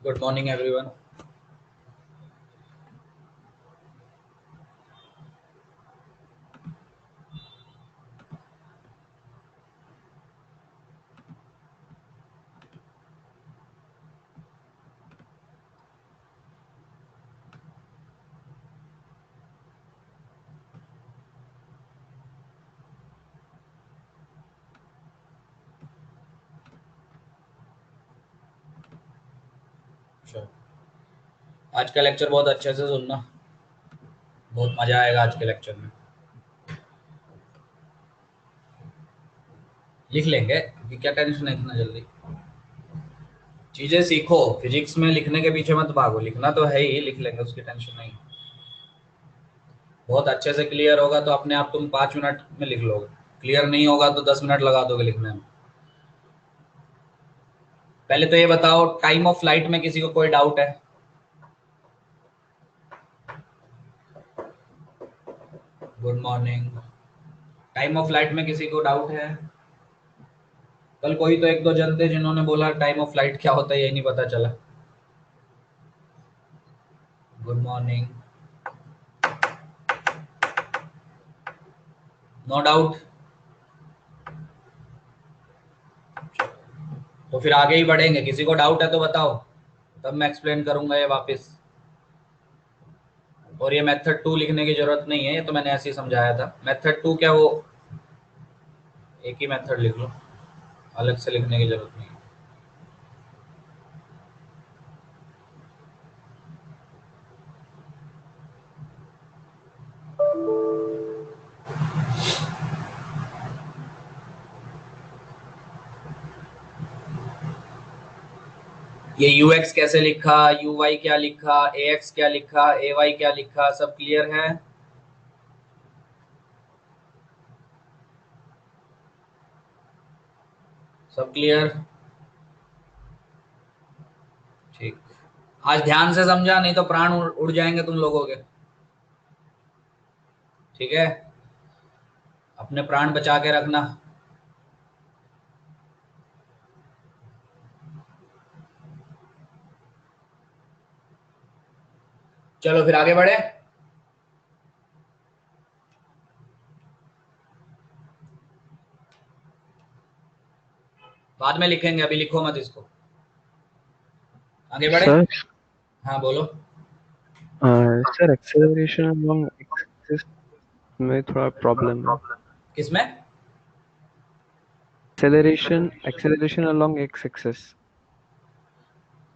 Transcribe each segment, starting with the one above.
Good morning, everyone. Sure. आज का lecture बहुत अच्छे से सुनना, बहुत मजा आएगा आज के लेक्चर में। लिख लेंगे कि क्या टेंशन है इतना जल्दी। चीजें सीखो, फिजिक्स में लिखने के पीछे मत भागो, लिखना तो है ही, लिख लेंगे, उसकी टेंशन नहीं। बहुत अच्छे से क्लियर होगा तो अपने आप तुम 5 मिनट में लिख लोगे, क्लियर नहीं होगा तो 10 मिनट लगा दोगे लिखने में। पहले तो ये बताओ, टाइम ऑफ फ्लाइट में किसी को कोई डाउट है? Good morning. Time of flight में किसी को डाउट है? कल कोई तो एक दो जन थे जिन्होंने बोला टाइम ऑफ फ्लाइट क्या होता है, यही नहीं पता चला। Good morning. No doubt. तो फिर आगे ही बढ़ेंगे। किसी को डाउट है तो बताओ, तब मैं एक्सप्लेन करूंगा ये वापस। और ये मेथड 2 लिखने की जरूरत नहीं है, ये तो मैंने ऐसे ही समझाया था। मेथड 2 क्या, वो एक ही मेथड लिख लो, अलग से लिखने की जरूरत नहीं है। ये ux कैसे लिखा, uy क्या लिखा, ax क्या लिखा, ay क्या लिखा, सब क्लियर है? सब क्लियर? ठीक। आज ध्यान से समझा, नहीं तो प्राण उड़ जाएंगे तुम लोगों के। ठीक है, अपने प्राण बचा के रखना। चलो फिर आगे बढ़े। बाद में लिखेंगे, अभी लिखो मत इसको। आगे बढ़े। सर हाँ बोलो। Sir acceleration along x axis में थोड़ा प्रॉब्लम है। किसमें? Acceleration along x axis.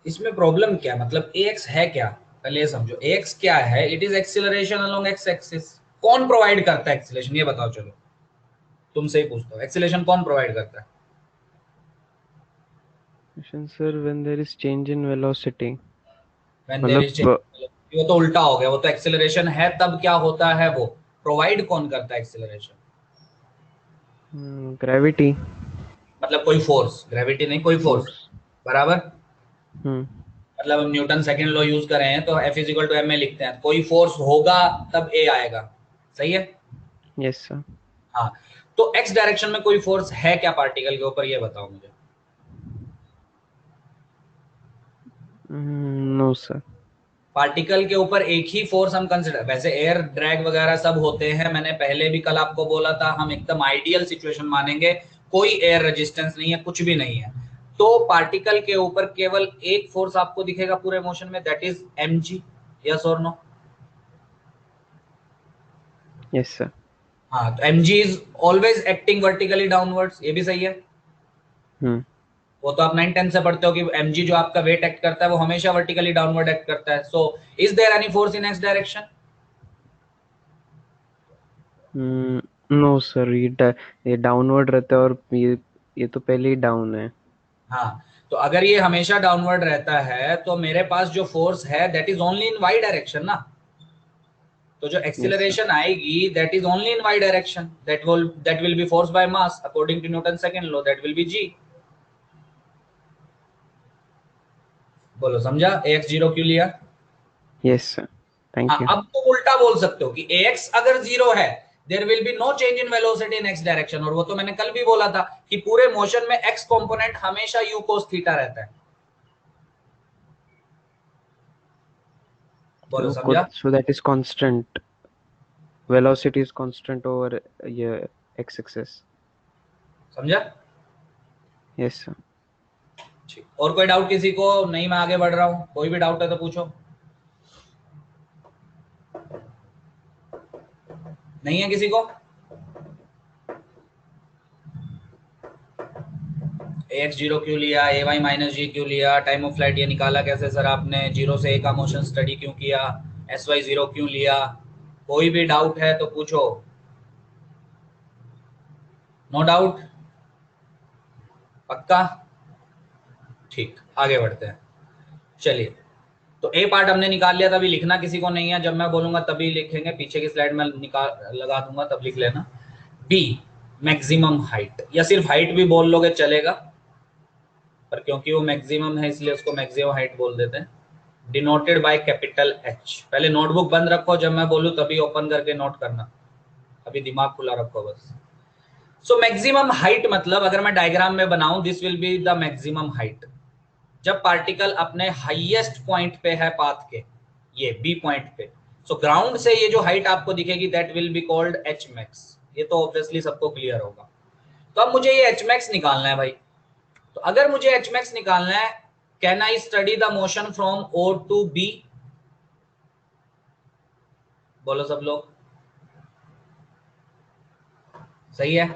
इसमें प्रॉब्लम क्या, मतलब ax है क्या? पहले ये समझो, ax क्या है? It is acceleration along x axis. कौन प्रोवाइड करता है एक्सीलरेशन, ये बताओ। चलो तुमसे ही पूछता हूँ, एक्सीलरेशन कौन प्रोवाइड करता है? Sir when there is change in velocity, when there is, मतलब वो तो उल्टा हो गया। वो तो एक्सीलरेशन है तब क्या होता है, वो प्रोवाइड कौन करता है एक्सीलरेशन? ग्रेविटी मतलब कोई फोर्स, ग्रेविटी नहीं, कोई फोर्स। फोर्स। बराबर। हम्म। मतलब हम न्यूटन सेकंड लॉ यूज कर रहे हैं तो F is equal to m में लिखते हैं, कोई फोर्स होगा तब A आएगा। सही है। Yes sir. हाँ। तो एक्स डायरेक्शन में कोई फोर्स है क्या पार्टिकल के ऊपर, ये बताओ मुझे। No sir. पार्टिकल के ऊपर एक ही फोर्स हम कंसिडर, वैसे एयर ड्रैग वगैरह सब होते हैं, मैंने पहले भी कल आपको बोला था, हम एकदम आइडियल सिचुएशन मानेंगे, कोई एयर रेजिस्टेंस नहीं है, कुछ भी नहीं है, तो पार्टिकल के ऊपर केवल एक फोर्स आपको दिखेगा पूरे मोशन में, दैट इज mg। यस और नो? Yes sir. हाँ, तो mg is always acting vertically downwards, ये भी सही है। हम्म। वो तो आप 9-10 से पढ़ते हो कि mg जो आपका वेट एक्ट करता है वो हमेशा वर्टिकली डाउनवर्ड एक्ट करता है। So is there any force in x direction? No sir, ये डाउनवर्ड रहता है और ये तो पहले ही डाउन है। हाँ, तो अगर ये हमेशा डाउनवर्ड रहता है तो मेरे पास जो फोर्स है that is only in Y direction ना। तो जो यस सर। एक्सीलरेशन आएगी that is only in Y direction, that will be force by mass according to Newton second law, that will be G. बोलो समझा ax zero क्यों लिया? Yes sir. हाँ, thank you. अब तुम उल्टा बोल सकते हो कि ax अगर जीरो है, there will be no change in velocity in x direction, और वो तो मैंने कल भी बोला था कि पूरे मोशन में एक्स कंपोनेंट हमेशा u cos थीटा रहता है। बोलो समझा? so that is constant, velocity is constant over ये x axis. समझा? Yes sir. ठीक, और कोई डाउट किसी को? नहीं, मैं आगे बढ़ रहा हूँ, कोई भी डाउट है तो पूछो। नहीं है किसी को? ax जीरो क्यों लिया, ay माइनस जी क्यों लिया, टाइम ऑफ फ्लाइट ये निकाला कैसे सर आपने, जीरो से a का मोशन स्टडी क्यों किया, sy जीरो क्यों लिया? कोई भी डाउट है तो पूछो। No doubt? पक्का? ठीक, आगे बढ़ते हैं। चलिए, तो ए पार्ट हमने निकाल लिया था, अभी लिखना किसी को नहीं है, जब मैं बोलूंगा तभी लिखेंगे, पीछे की स्लाइड में निकाल लगा दूंगा तब लिख लेना। बी मैक्सिमम हाइट, या सिर्फ हाइट भी बोल लोगे चलेगा, पर क्योंकि वो मैक्सिमम है इसलिए उसको मैक्सिमम हाइट बोल देते हैं। Denoted by capital H. पहले नोटबुक बंद रखो, जब मैं बोलूं तभी ओपन करके नोट करना, अभी दिमाग खुला रखो बस। सो मैक्सिमम हाइट मतलब अगर मैं डायग्राम में बनाऊं, this will be the maximum height जब पार्टिकल अपने हाईएस्ट पॉइंट पे है पाथ के, ये बी पॉइंट पे। सो ग्राउंड से ये जो हाइट आपको दिखेगी that will be called H max. ये तो ऑब्वियसली सबको क्लियर होगा। तो अब मुझे ये एच मैक्स निकालना है भाई। तो अगर मुझे एच मैक्स निकालना है, can I study the motion from O to B? बोलो सब लोग, सही है।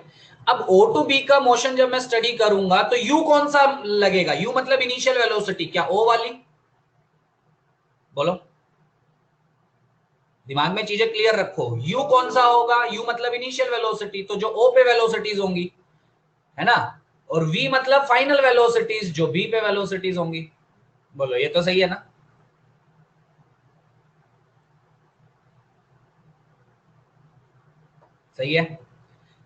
अब O टू B का मोशन जब मैं स्टडी करूंगा तो U कौन सा लगेगा? U मतलब इनिशियल वेलोसिटी, क्या O वाली? बोलो, दिमाग में चीजें क्लियर रखो। U कौन सा होगा? U मतलब इनिशियल वेलोसिटी, तो जो O पे वेलोसिटीज होंगी, है ना, और V मतलब फाइनल वेलोसिटीज जो B पे वेलोसिटीज होंगी। बोलो, ये तो सही है ना? सही है।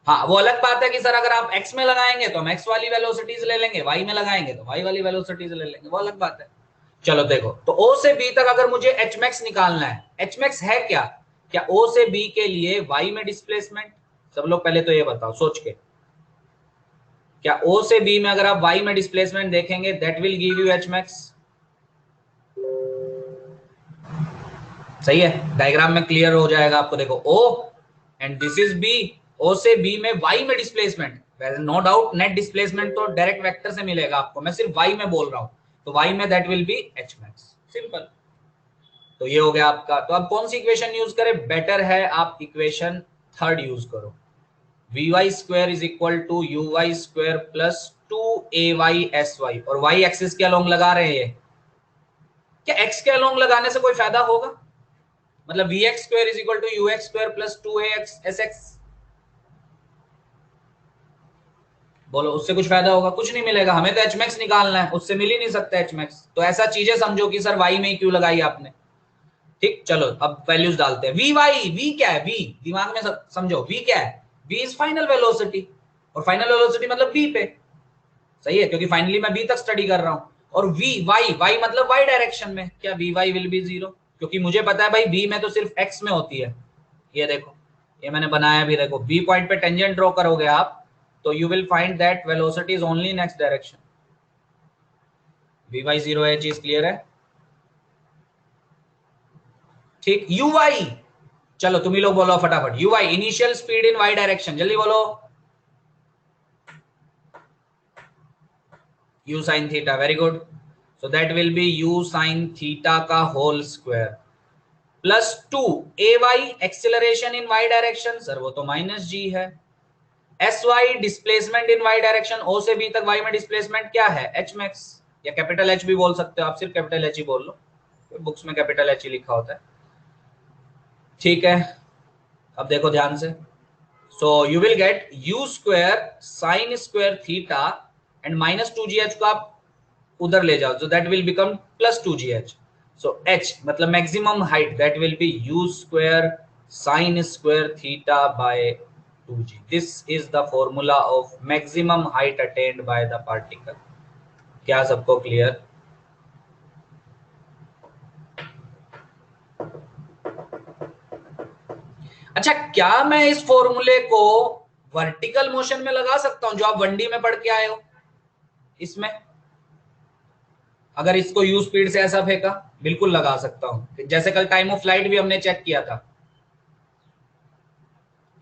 हाँ, वो अलग बात है कि सर अगर आप x में लगाएंगे तो हम x वाली वेलोसिटीज ले लेंगे, y में लगाएंगे तो y वाली वेलोसिटीज ले लेंगे, वो अलग बात है। चलो देखो, तो O से B तक अगर मुझे h max निकालना है, h max है क्या? क्या O से B के लिए y में डिस्प्लेसमेंट? सब लोग पहले तो ये बताओ सोच के, क्या O से B में अगर आप y में डिस्प्लेसमेंट देखेंगे that will give you h max? सही है, डायग्राम में क्लियर हो जाएगा आपको। देखो O and this is B, O से B में y में displacement, no doubt net displacement तो डायरेक्ट वेक्टर से मिलेगा आपको, मैं सिर्फ y में बोल रहा हूं, तो y में that will be h max, simple. तो ये हो गया आपका। तो अब कौन सी इक्वेशन यूज करें? बेटर है आप इक्वेशन थर्ड यूज करो, vy square is equal to uy square plus 2ay sy, और y एक्सिस के अलोंग लगा रहे हैं। क्या x के अलोंग लगाने से कोई फायदा होगा? मतलब vx square is equal to ux square plus 2ax sx, बोलो उससे कुछ फायदा होगा? कुछ नहीं मिलेगा। हमें तो एच मैक्स निकालना है, उससे मिल ही नहीं सकता एच मैक्स। तो ऐसा चीजें समझो कि सर वाई में ही क्यों लगाई आपने। ठीक, चलो अब वैल्यूज डालते हैं। वी वाई, वी क्या है? वी दिमाग में समझो, वी क्या है? वी इज फाइनल वेलोसिटी, और फाइनल वेलोसिटी मतलब बी पे, सही है, क्योंकि फाइनली मैं बी तक स्टडी कर रहा हूं। और वी वाई, वाई मतलब वाई डायरेक्शन में, क्या v y will be zero? क्योंकि मुझे पता है भाई बी में तो सिर्फ एक्स में होती है। ये देखो, ये मैंने बनाया भी, देखो बी पॉइंट पे टेंजेंट ड्रॉ करोगे आप तो you will find that velocity is only in x direction. V y zero है, चीज क्लियर है? ठीक, यू वाई, चलो तुम ही लोग बोलो फटाफट, U Y initial speed in Y direction, जल्दी बोलो। U sine theta, very good. So that will be U sine theta का whole square plus 2 A Y acceleration in Y direction, sir वो तो माइनस जी है। S Y displacement in Y direction, O से B तक Y में displacement क्या है? H max, या कैपिटल एच भी बोल सकते हो आप, सिर्फ कैपिटल एच ही बोल लो, बुक्स में कैपिटल एच ही लिखा होता है। ठीक है, अब देखो ध्यान से। So you will get you square sine square theta and minus 2gh को आप उधर ले जाओ, so that will become plus 2gh. So h मतलब maximum height, that will be u square sin square theta by 2g. This is the formula of maximum height attained by the particle. क्या सबको clear? अच्छा, क्या मैं इस फॉर्मूले को vertical motion में लगा सकता हूं जो आप 1D में पढ़ के आए हो? इसमें अगर इसको u स्पीड से ऐसा फेंका, बिल्कुल लगा सकता हूं, जैसे कल टाइम ऑफ फ्लाइट भी हमने चेक किया था।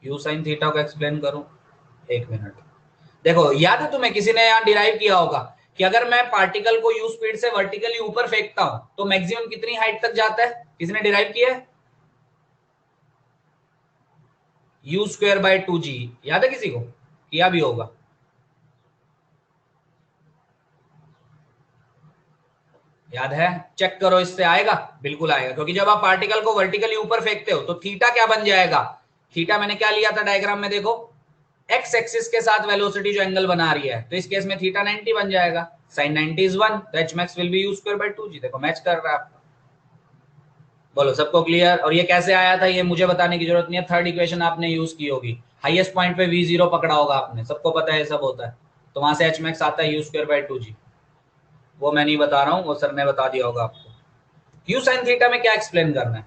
यू साइन थीटा को एक्सप्लेन करूं, एक मिनट। देखो याद है तुम्हें, किसी ने यहाँ डिराइव किया होगा कि अगर मैं पार्टिकल को यू स्पीड से वर्टिकली ऊपर फेंकता हूं तो मैक्सिमम कितनी हाइट तक जाता है, किसी ने डिराइव किया है? यू स्क्वायर बाय 2g, याद है किसी को? किया भी होगा। याद है? चेक करो, इससे आएगा, बिल्कुल आएगा, क्योंकि जब आप पार्टिकल को वर्टिकली ऊपर फेंकते हो तो थीटा क्या बन जाएगा? थीटा मैंने क्या लिया था डायग्राम में, देखो एक्स एक्सिस के साथ वेलोसिटी जो एंगल बना रही है, तो इस केस में थीटा 90 बन जाएगा। साइन 90 इज 1, तो H max will be you square bye 2g। देखो मैच कर रहा है आपका। बोलो सबको क्लियर? और ये कैसे आया था ये मुझे बताने की जरूरत नहीं है, थर्ड इक्वेशन आपने यूज की होगी, हाईएस्ट पॉइंट पे v0 पकड़ा होगा आपने, सबको पता है ये सब होता है, तो वहां से एच मैक्स आता है यू स्क्वायर बाय 2g। वो मैं नहीं बता रहा हूँ, वो सर ने बता दिया होगा आपको। यू साइन थीटा में क्या एक्सप्लेन करना है?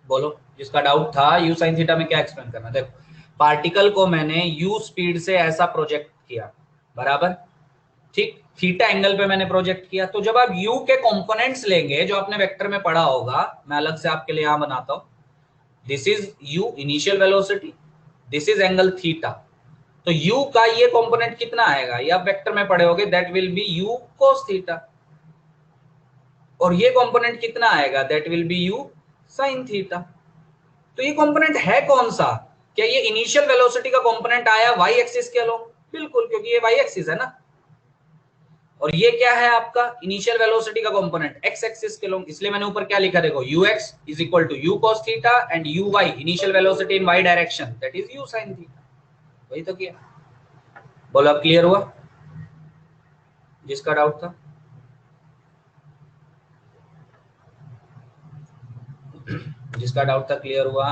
बोलो, जिसका डाउट था यू साइन थीटा में क्या एक्सप्लेन करना है। देखो पार्टिकल को मैंने यू स्पीड से ऐसा प्रोजेक्ट किया, बराबर, ठीक, थीटा एंगल पे मैंने प्रोजेक्ट किया, तो जब आप यू के कंपोनेंट्स लेंगे जो आपने वेक्टर में पढ़ा होगा, मैं अलग से आपके लिए यहां बनाता हूं, this is you initial velocity, this is angle theta, तो यू का ये कंपोनेंट कितना आएगा, ये आप वेक्टर में पढ़े होगे, that will be u cos theta, और ये कंपोनेंट कितना आएगा, that will be you sin theta. तो ये कंपोनेंट है कौन सा? क्या ये इनिशियल वेलोसिटी का कंपोनेंट आया वाई एक्सिस के अलोंग? बिल्कुल, क्योंकि ये वाई एक्सिस है ना, और ये क्या है आपका इनिशियल वेलोसिटी का कंपोनेंट एक्स एक्सिस के अलोंग, इसलिए मैंने ऊपर क्या लिखा देखो, ux is equal to u cos theta and uy initial velocity in y direction, that is u sin theta. वही तो किया। बोलो अब क्लियर हुआ जिसका डाउट था? जिसका डाउट था क्लियर हुआ?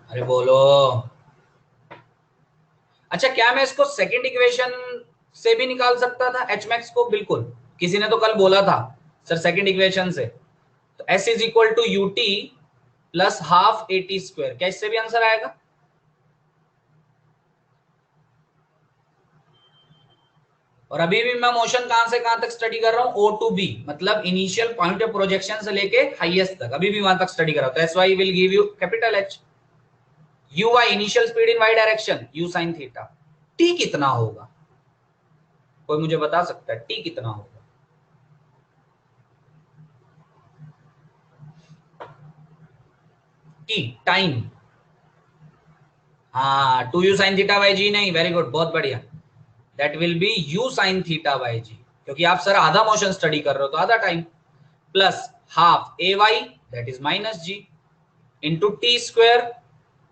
अरे बोलो। अच्छा, क्या मैं इसको सेकंड इक्वेशन से भी निकाल सकता था एच मैक्स को? बिल्कुल, किसी ने तो कल बोला था सर सेकंड इक्वेशन से, तो s is equal to u t plus half a t square, क्या इससे भी आंसर आएगा? और अभी भी मैं मोशन कहां से कहां तक स्टडी कर रहा हूं, ओ टू बी, मतलब इनिशियल पॉइंट ऑफ प्रोजेक्शन से लेके हाईएस्ट तक, अभी भी वहां तक स्टडी कर रहा हूं। तो s y will give you capital H, u Y initial speed in Y direction u sine theta. T कितना होगा, कोई मुझे बता सकता है टी कितना होगा? टी टाइम, हाँ, two U sine theta by G नहीं, वेरी गुड, बहुत बढ़िया, that will be U sine theta by G, क्योंकि आप सर आधा मोशन स्टडी कर रहे हो तो आधा time, plus half A Y that is minus G into T square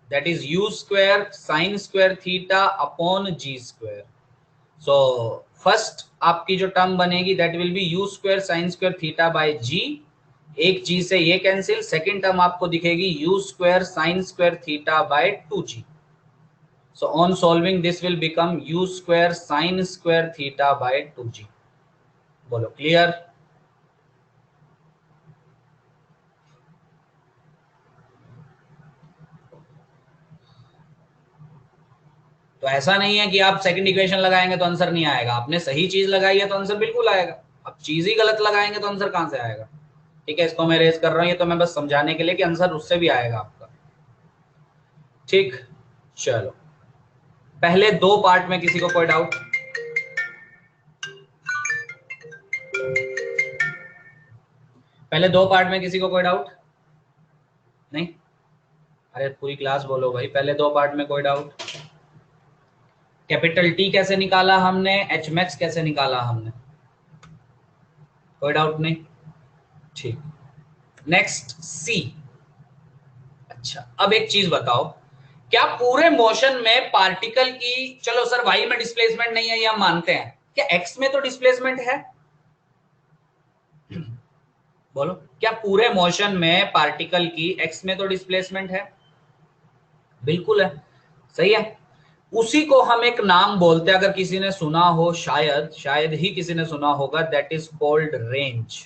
that is you square sine square theta upon G square. So first आपकी जो टर्म बनेगी that will be you square sine square theta by G, एक G से ये cancel, second term आपको दिखेगी U square sine square theta by 2g। So on solving this will become u square sin square theta by 2g। बोलो clear? तो ऐसा नहीं है कि आप सेकंड इक्वेशन लगाएंगे तो आंसर नहीं आएगा, आपने सही चीज लगाई है तो आंसर बिल्कुल आएगा, अब चीज ही गलत लगाएंगे तो आंसर कहां से आएगा? ठीक है, इसको मैं रेज कर रहा हूं, ये तो मैं बस समझाने के लिए कि आंसर उससे भी आएगा आपका। ठीक, चलो पहले दो पार्ट में किसी को कोई डाउट? पहले दो पार्ट में किसी को कोई डाउट नहीं? अरे पूरी क्लास बोलो भाई, पहले दो पार्ट में कोई डाउट? कैपिटल टी कैसे निकाला हमने, एच मैक्स कैसे निकाला हमने, कोई डाउट नहीं? ठीक, नेक्स्ट सी। अच्छा अब एक चीज बताओ, क्या पूरे मोशन में पार्टिकल की, चलो सर वाई में डिस्प्लेसमेंट नहीं है ये हम मानते हैं, क्या एक्स में तो डिस्प्लेसमेंट है? बोलो, क्या पूरे मोशन में पार्टिकल की एक्स में तो डिस्प्लेसमेंट है? बिल्कुल है, सही है। उसी को हम एक नाम बोलते हैं, अगर किसी ने सुना हो, शायद ही किसी ने सुना होगा, that is called range.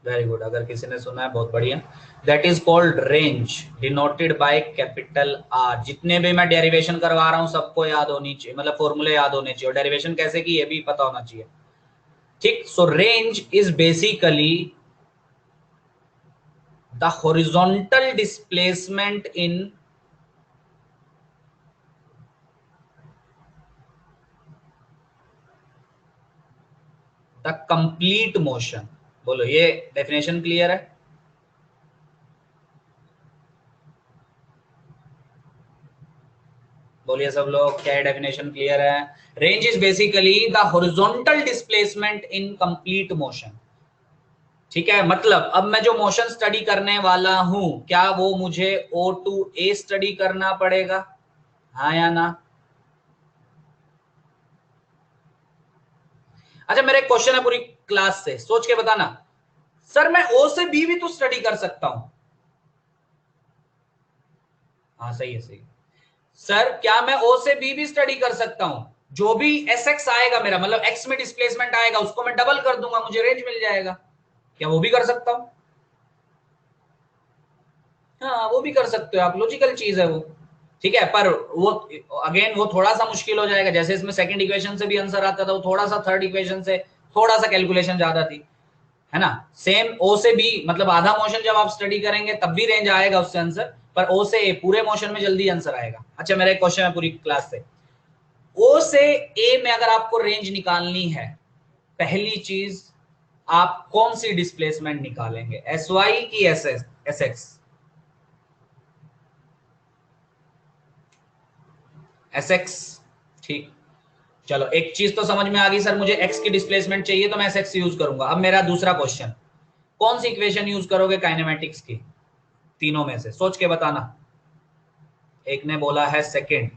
Very good, अगर किसी ने सुना है बहुत बढ़िया। That is called range denoted by capital R. जितने भी मैं डेरिवेशन करवा रहा हूं सबको याद होनी चाहिए, मतलब फॉर्मूले याद होने चाहिए, और डेरिवेशन कैसे की ये भी पता होना चाहिए। ठीक, सो range is basically the horizontal displacement in the complete motion. बोलो, ये डेफिनेशन क्लियर है? बोलिए सब लोग, क्या डेफिनेशन क्लियर है? Range is basically the horizontal displacement in complete motion. ठीक है, मतलब अब मैं जो मोशन स्टडी करने वाला हूं, क्या वो मुझे ओ टू ए स्टडी करना पड़ेगा? हाँ या ना? अच्छा, मेरा एक क्वेश्चन है पूरी क्लास से, सोच के बताना। सर मैं ओ से बी भी तो स्टडी कर सकता हूं। हाँ सही है, सही है। सर क्या मैं ओ से बी भी स्टडी कर सकता हूं? जो भी एस एक्स आएगा मेरा, मतलब एक्स में डिस्प्लेसमेंट आएगा, उसको मैं डबल कर दूंगा, मुझे रेंज मिल जाएगा। क्या वो भी कर सकता हूं? हाँ वो भी कर सकते हो आप, लॉजिकल चीज है वो। ठीक है, पर वो अगेन वो थोड़ा सा मुश्किल हो जाएगा। जैसे इसमें सेकंड इक्वेशन से भी आंसर आता था, वो थोड़ा सा थर्ड इक्वेशन से थोड़ा सा कैलकुलेशन ज्यादा थी, है ना। सेम ओ से बी, मतलब आधा मोशन जब आप स्टडी करेंगे तब भी रेंज आएगा उससे आंसर, पर ओ से ए पूरे मोशन में जल्दी आंसर आएगा। अच्छा, मेरा एक क्वेश्चन है पूरी क्लास से, ओ से ए में अगर आपको रेंज निकालनी है, पहली चीज आप कौन सी डिस्प्लेसमेंट निकालेंगे, एस वाई की एस एक्स? S x. ठीक, चलो एक चीज तो समझ में आ गई, सर मुझे एक्स की डिस्प्लेसमेंट चाहिए तो मैं एस एक्स यूज करूंगा। अब मेरा दूसरा क्वेश्चन, कौन सी इक्वेशन यूज करोगे काइनेमेटिक्स की? तीनों में से सोच के बताना। एक ने बोला है second,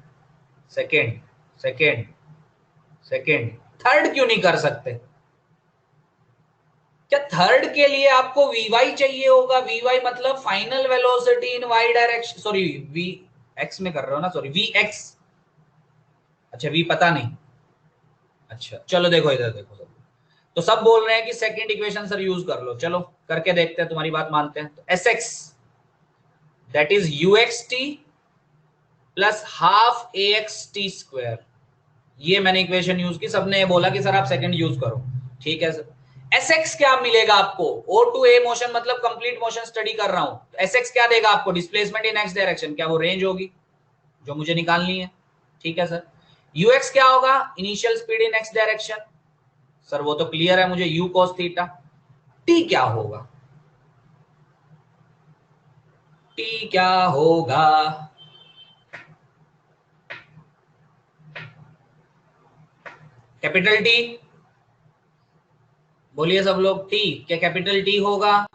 second, second, second. Third क्यों नहीं कर सकते? क्या थर्ड के लिए आपको वी वाई चाहिए होगा? वी वाई मतलब final velocity in Y direction, sorry v x में कर रहे हो ना, सॉरी वी एक्स। अच्छा वी पता नहीं। अच्छा चलो देखो, इधर देखो सब, तो सब बोल रहे हैं कि सेकंड इक्वेशन सर यूज कर लो। चलो करके देखते हैं, तुम्हारी बात मानते हैं। तो S x that is you x T plus half A x T square, ये मैंने इक्वेशन यूज की। सबने ये बोला कि सर आप सेकंड यूज करो, ठीक है सर। एस एक्स क्या मिलेगा आपको? ओ टू ए मोशन मतलब कंप्लीट मोशन स्टडी कर रहा हूं, एस एक्स क्या देगा आपको? Displacement in x direction. क्या वो रेंज होगी जो मुझे निकालनी है? ठीक है सर। यू एक्स क्या होगा? Initial speed in x direction. Sir वो तो क्लियर है मुझे, यू कॉस थीटा। टी क्या होगा? टी क्या होगा? Capital T. बोलिए सब लोग, टी क्या कैपिटल टी होगा?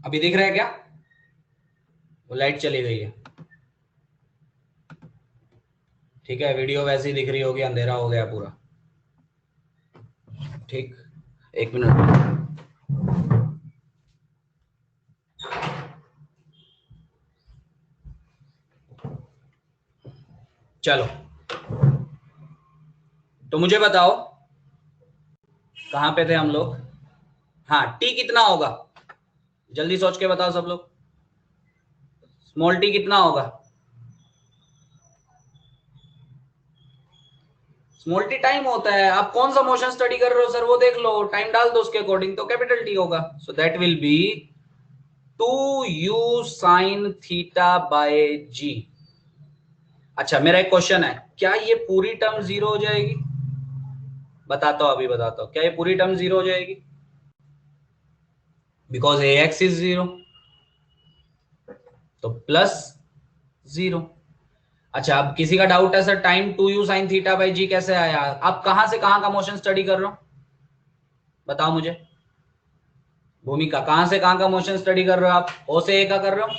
अभी दिख रहा है क्या? वो लाइट चली गई है। ठीक है, वीडियो वैसे ही दिख रही होगी, अंधेरा हो गया पूरा। ठीक, एक मिनट। चलो, तो मुझे बताओ कहां पे थे हम लोग। हाँ, टी कितना होगा, जल्दी सोच के बताओ सब लोग। स्मॉल टी कितना होगा? स्मॉल टी टाइम होता है। आप कौन सा मोशन स्टडी कर रहे हो सर, वो देख लो, टाइम डाल दो उसके अकॉर्डिंग, तो कैपिटल टी होगा। So that will be 2u sine theta by G. अच्छा, मेरा एक क्वेश्चन है, क्या ये पूरी टर्म जीरो हो जाएगी? बताता हूं, अभी बताता हूं, क्या ये पूरी टर्म जीरो हो जाएगी? Because A X is zero, तो प्लस जीरो। अच्छा, अब किसी का डाउट है sir, time 2u sine theta by G कैसे आया? आप कहां से कहां का मोशन स्टडी कर रहे हो, बताओ मुझे। भूमिका, कहां से कहां का मोशन स्टडी कर रहे हो आप? ओ से ए का कर रहे हो?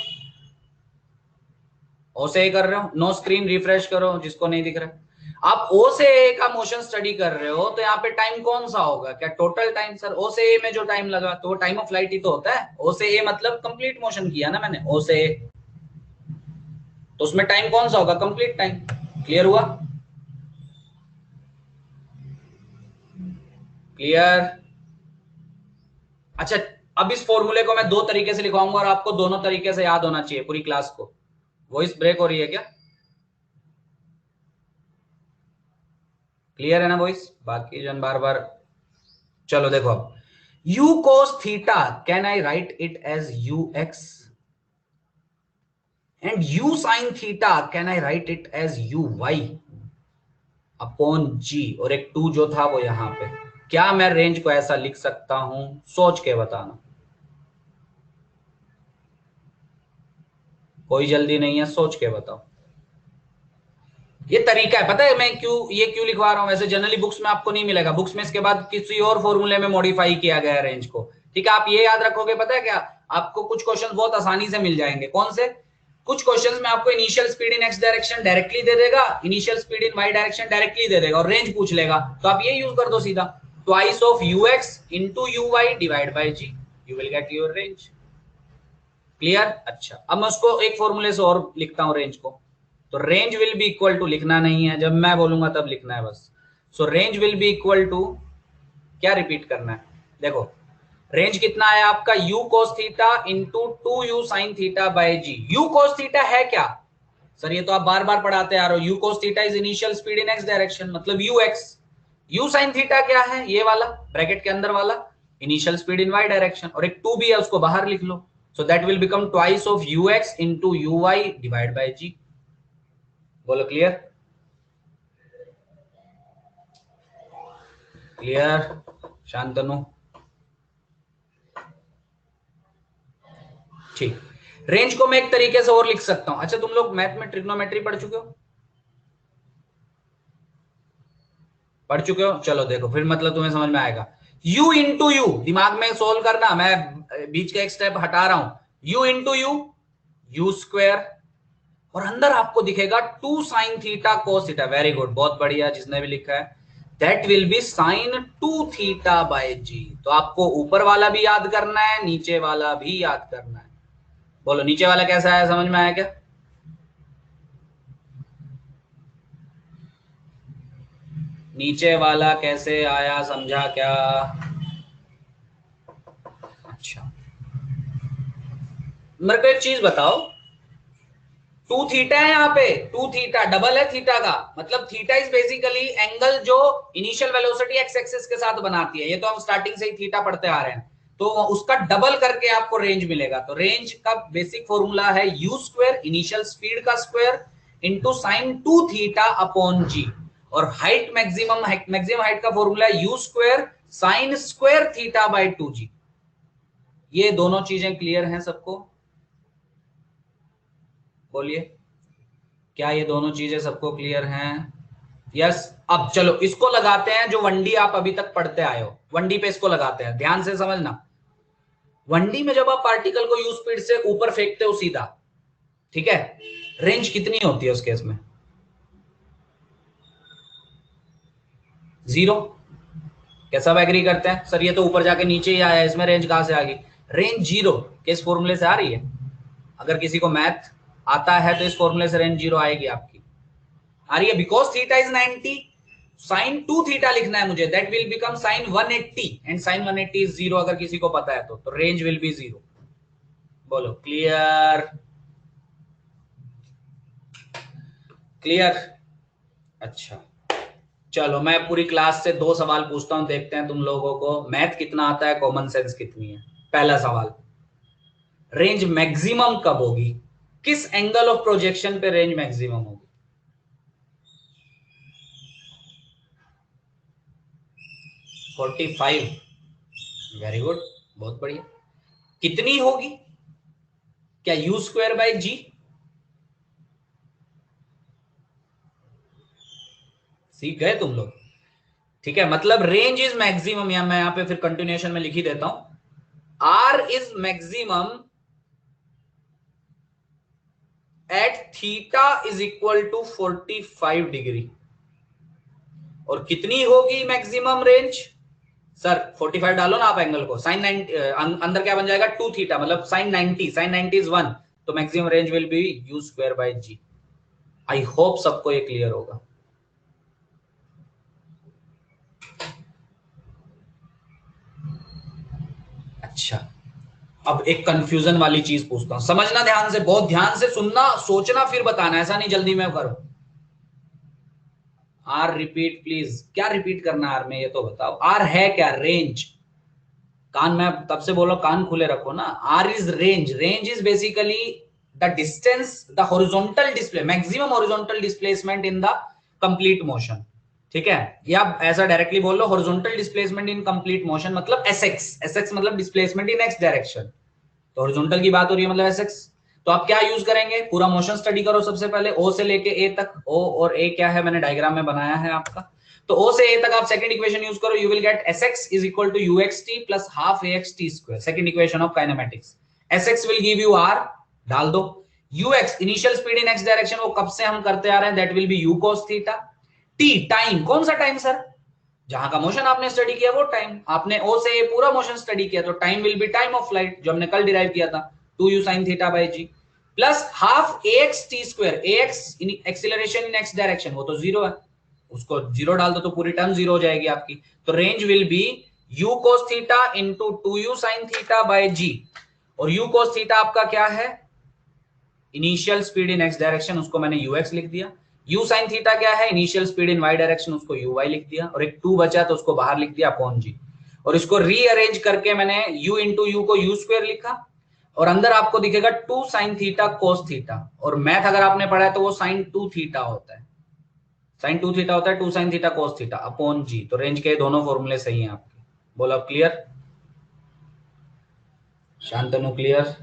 ओ से ए कर रहे हो? नो स्क्रीन रिफ्रेश करो जिसको नहीं दिख रहा। आप ओ से ए का मोशन स्टडी कर रहे हो, तो यहाँ पे टाइम कौन सा होगा? क्या टोटल टाइम? सर ओ से ए में जो टाइम लगा तो वो टाइम ऑफ फ्लाइट ही तो होता है। ओ से ए मतलब कंप्लीट मोशन किया ना मैंने, ओ से ए, तो उसमें टाइम कौन सा होगा? Complete time. क्लियर हुआ? क्लियर? अच्छा, अब इस फॉर्मूले को मैं दो तरीके से लिखवाऊंगा और आपको दोनों तरीके से याद होना चाहिए पूरी क्लास को। वॉइस ब्रेक हो रही है क्या? क्लियर है ना वॉइस? बाकी जन बार बार। चलो देखो, अब u cos theta can I write it as ux, and u sin theta can I write it as uy upon g, और एक 2 जो था वो यहां पे। क्या मैं रेंज को ऐसा लिख सकता हूं? सोच के बताना, कोई जल्दी नहीं है, सोच के बताओ। ये तरीका है, पता है मैं क्यों लिखवा रहा हूं? वैसे जनरली बुक्स में आपको नहीं मिलेगा, बुक्स में इसके बाद किसी और फॉर्मूले में मॉडिफाई किया गया है रेंज को। ठीक है, आप ये याद रखोगे, पता है क्या, आपको कुछ क्वेश्चन बहुत आसानी से मिल जाएंगे। कौन से? कुछ क्वेश्चंस में आपको initial speed in x direction directly दे देगा, initial speed in Y direction directly दे देगा, और रेंज पूछ लेगा, तो आप ये यूज कर दो सीधा, twice of ux into uy divide by g, you will get your range. Clear? अच्छा, अब मैं उसको एक फॉर्मूले से और लिखता हूं रेंज को। तो range will be equal to, लिखना नहीं है, जब मैं बोलूंगा तब लिखना है बस। सो range will be equal to, क्या रिपीट करना है, देखो रेंज कितना है आपका, u cos theta into 2u sin theta by g. u cos theta है क्या सर? ये तो आप बार बार पढ़ाते आ रहे हो, u cos theta is initial speed in x direction, मतलब ux। u sin थीटा क्या है? ये वाला ब्रैकेट के अंदर वाला, initial speed in y direction, और एक 2 भी है उसको बाहर लिख लो। So that will become twice of ux into uy divide by g। बोलो क्लियर? क्लियर? शांतनु? ठीक, रेंज को मैं एक तरीके से और लिख सकता हूं। अच्छा, तुम लोग मैथ में ट्रिग्नोमेट्री पढ़ चुके हो? पढ़ चुके हो? चलो देखो, फिर मतलब तुम्हें समझ में आएगा। u इंटू यू, दिमाग में सोल्व करना, मैं बीच का एक स्टेप हटा रहा हूं। u into u, u square, और अंदर आपको दिखेगा 2 साइन थीटा कोस थीटा। वेरी गुड, बहुत बढ़िया जिसने भी लिखा है। That will be sine 2 theta by g. तो आपको ऊपर वाला भी याद करना है, नीचे वाला भी याद करना है। बोलो नीचे वाला कैसा आया, समझ में आया क्या? नीचे वाला कैसे आया, समझा क्या? अच्छा, मेरे को एक चीज बताओ, 2 थीटा है यहाँ पे, 2 थीटा डबल है थीटा का, मतलब थीटा इज बेसिकली एंगल जो इनिशियल वेलोसिटी एक्स एक्सिस के साथ बनाती है। ये तो हम स्टार्टिंग से ही थीटा पढ़ते आ रहे हैं, तो उसका डबल करके आपको रेंज मिलेगा। तो रेंज का बेसिक फॉर्मूला है यू स्क्वायर, इनिशियल स्पीड का square, into sine 2 theta upon g, और हाइट मैक्सिमम हाइट का फॉर्मूला है u square sine square theta by 2g। ये दोनों चीजें क्लियर हैं सबको? बोलिए, क्या ये दोनों चीजें सबको क्लियर हैं? यस। अब चलो इसको लगाते हैं, जो 1D आप अभी तक पढ़ते आए हो, 1D पे इसको लगाते हैं, ध्यान से समझना। 1D में जब आप पार्टिकल को यू स्पीड से ऊपर फेंकते हो सीधा, ठीक है, रेंज कितनी होती है उस केस में? 0। क्या सब एग्री करते हैं? सर ये तो ऊपर जाके नीचे ही आया है, इसमें रेंज कहां से आ गई? रेंज जीरो किस फॉर्मूले से आ रही है? अगर किसी को मैथ आता है तो इस फॉर्मूले से रेंज जीरो आएगी आपकी, आ रही है। Because theta is 90, sine 2 theta लिखना है मुझे, that will become sine 180 and sine 180 is zero, अगर किसी को पता है तो रेंज विल बी जीरो। बोलो क्लियर? क्लियर? अच्छा चलो मैं पूरी क्लास से 2 सवाल पूछता हूं, देखते हैं तुम लोगों को मैथ कितना आता है, कॉमन सेंस कितनी है। पहला सवाल, रेंज मैक्सिमम कब होगी? किस एंगल ऑफ प्रोजेक्शन पे रेंज मैक्सिमम होगी? 45। वेरी गुड, बहुत बढ़िया। कितनी होगी? क्या यू स्क्वायर बाई जी? सीख गए तुम लोग? ठीक है, मतलब रेंज इज मैक्सिमम, या मैं यहां पे फिर कंटिन्यूएशन में लिख ही देता हूं, R is maximum at theta is equal to 45 degree. और कितनी होगी मैक्सिमम रेंज? सर 45 डालो ना आप एंगल को, साइन 90 अंदर क्या बन जाएगा? 2 थीटा, मतलब साइन 90, साइन 90 इज 1, तो maximum range will be you square by g. I hope सबको ये क्लियर होगा। अच्छा, अब एक कंफ्यूजन वाली चीज पूछता हूं, समझना ध्यान से, बहुत ध्यान से सुनना, सोचना फिर बताना, ऐसा नहीं जल्दी में करो। आर रिपीट प्लीज, क्या रिपीट करना आर में ये तो बताओ, आर है क्या? रेंज। कान, मैं तब से बोलो कान खुले रखो ना। R is range, range is basically the distance, the horizontal display, maximum horizontal displacement in the complete motion. ठीक है, या ऐसा डायरेक्टली बोल लो, horizontal displacement in complete motion मतलब एसएक्स, एसएक्स मतलब डिस्प्लेसमेंट इन एक्स डायरेक्शन, तो हॉरिजॉन्टल की बात हो रही है मतलब एसएक्स। तो आप क्या यूज करेंगे? पूरा मोशन स्टडी करो सबसे पहले, ओ से लेके ए तक। ओ और ए क्या है मैंने डायग्राम में बनाया है आपका, तो ओ से ए तक आप सेकंड इक्वेशन यूज करो, you will get SX is equal to UXT plus half AXT square, second equation of kinematics. SX will give you R, डाल दो। UX initial speed in x direction, वो कब से हम करते आ रहे हैं, that will be u cos theta. T time, कौन सा टाइम सर? जहां का मोशन आपने स्टडी किया वो टाइम, आपने ओ से ए पूरा मोशन स्टडी किया, तो time will be time of flight, जो हमने कल डिराइव किया था, 2u sin theta by g plus half ax t square, ax acceleration in x direction, वो तो जीरो है, उसको जीरो डाल दो तो पूरी टर्म जीरो हो जाएगी आपकी। तो range will be u cos theta into 2u sin theta by g, और u cos थीटा आपका क्या है? Initial speed in x direction, उसको मैंने ux लिख दिया। u sin थीटा क्या है? Initial speed in y direction, उसको uy लिख दिया, और एक 2 बचा तो उसको बाहर लिख दिया अपॉन g, और इसको रीअरेंज करके मैंने u इंटू यू को u स्क्वायर लिखा, और अंदर आपको दिखेगा 2 sin थीटा cos थीटा, और मैथ अगर आपने पढ़ा है तो वो sin 2 थीटा होता है, sin 2 थीटा होता है 2 sin theta cos theta upon g। तो रेंज के दोनों फॉर्मूले सही हैं आपके। बोलो अब क्लियर? शांतनु क्लियर?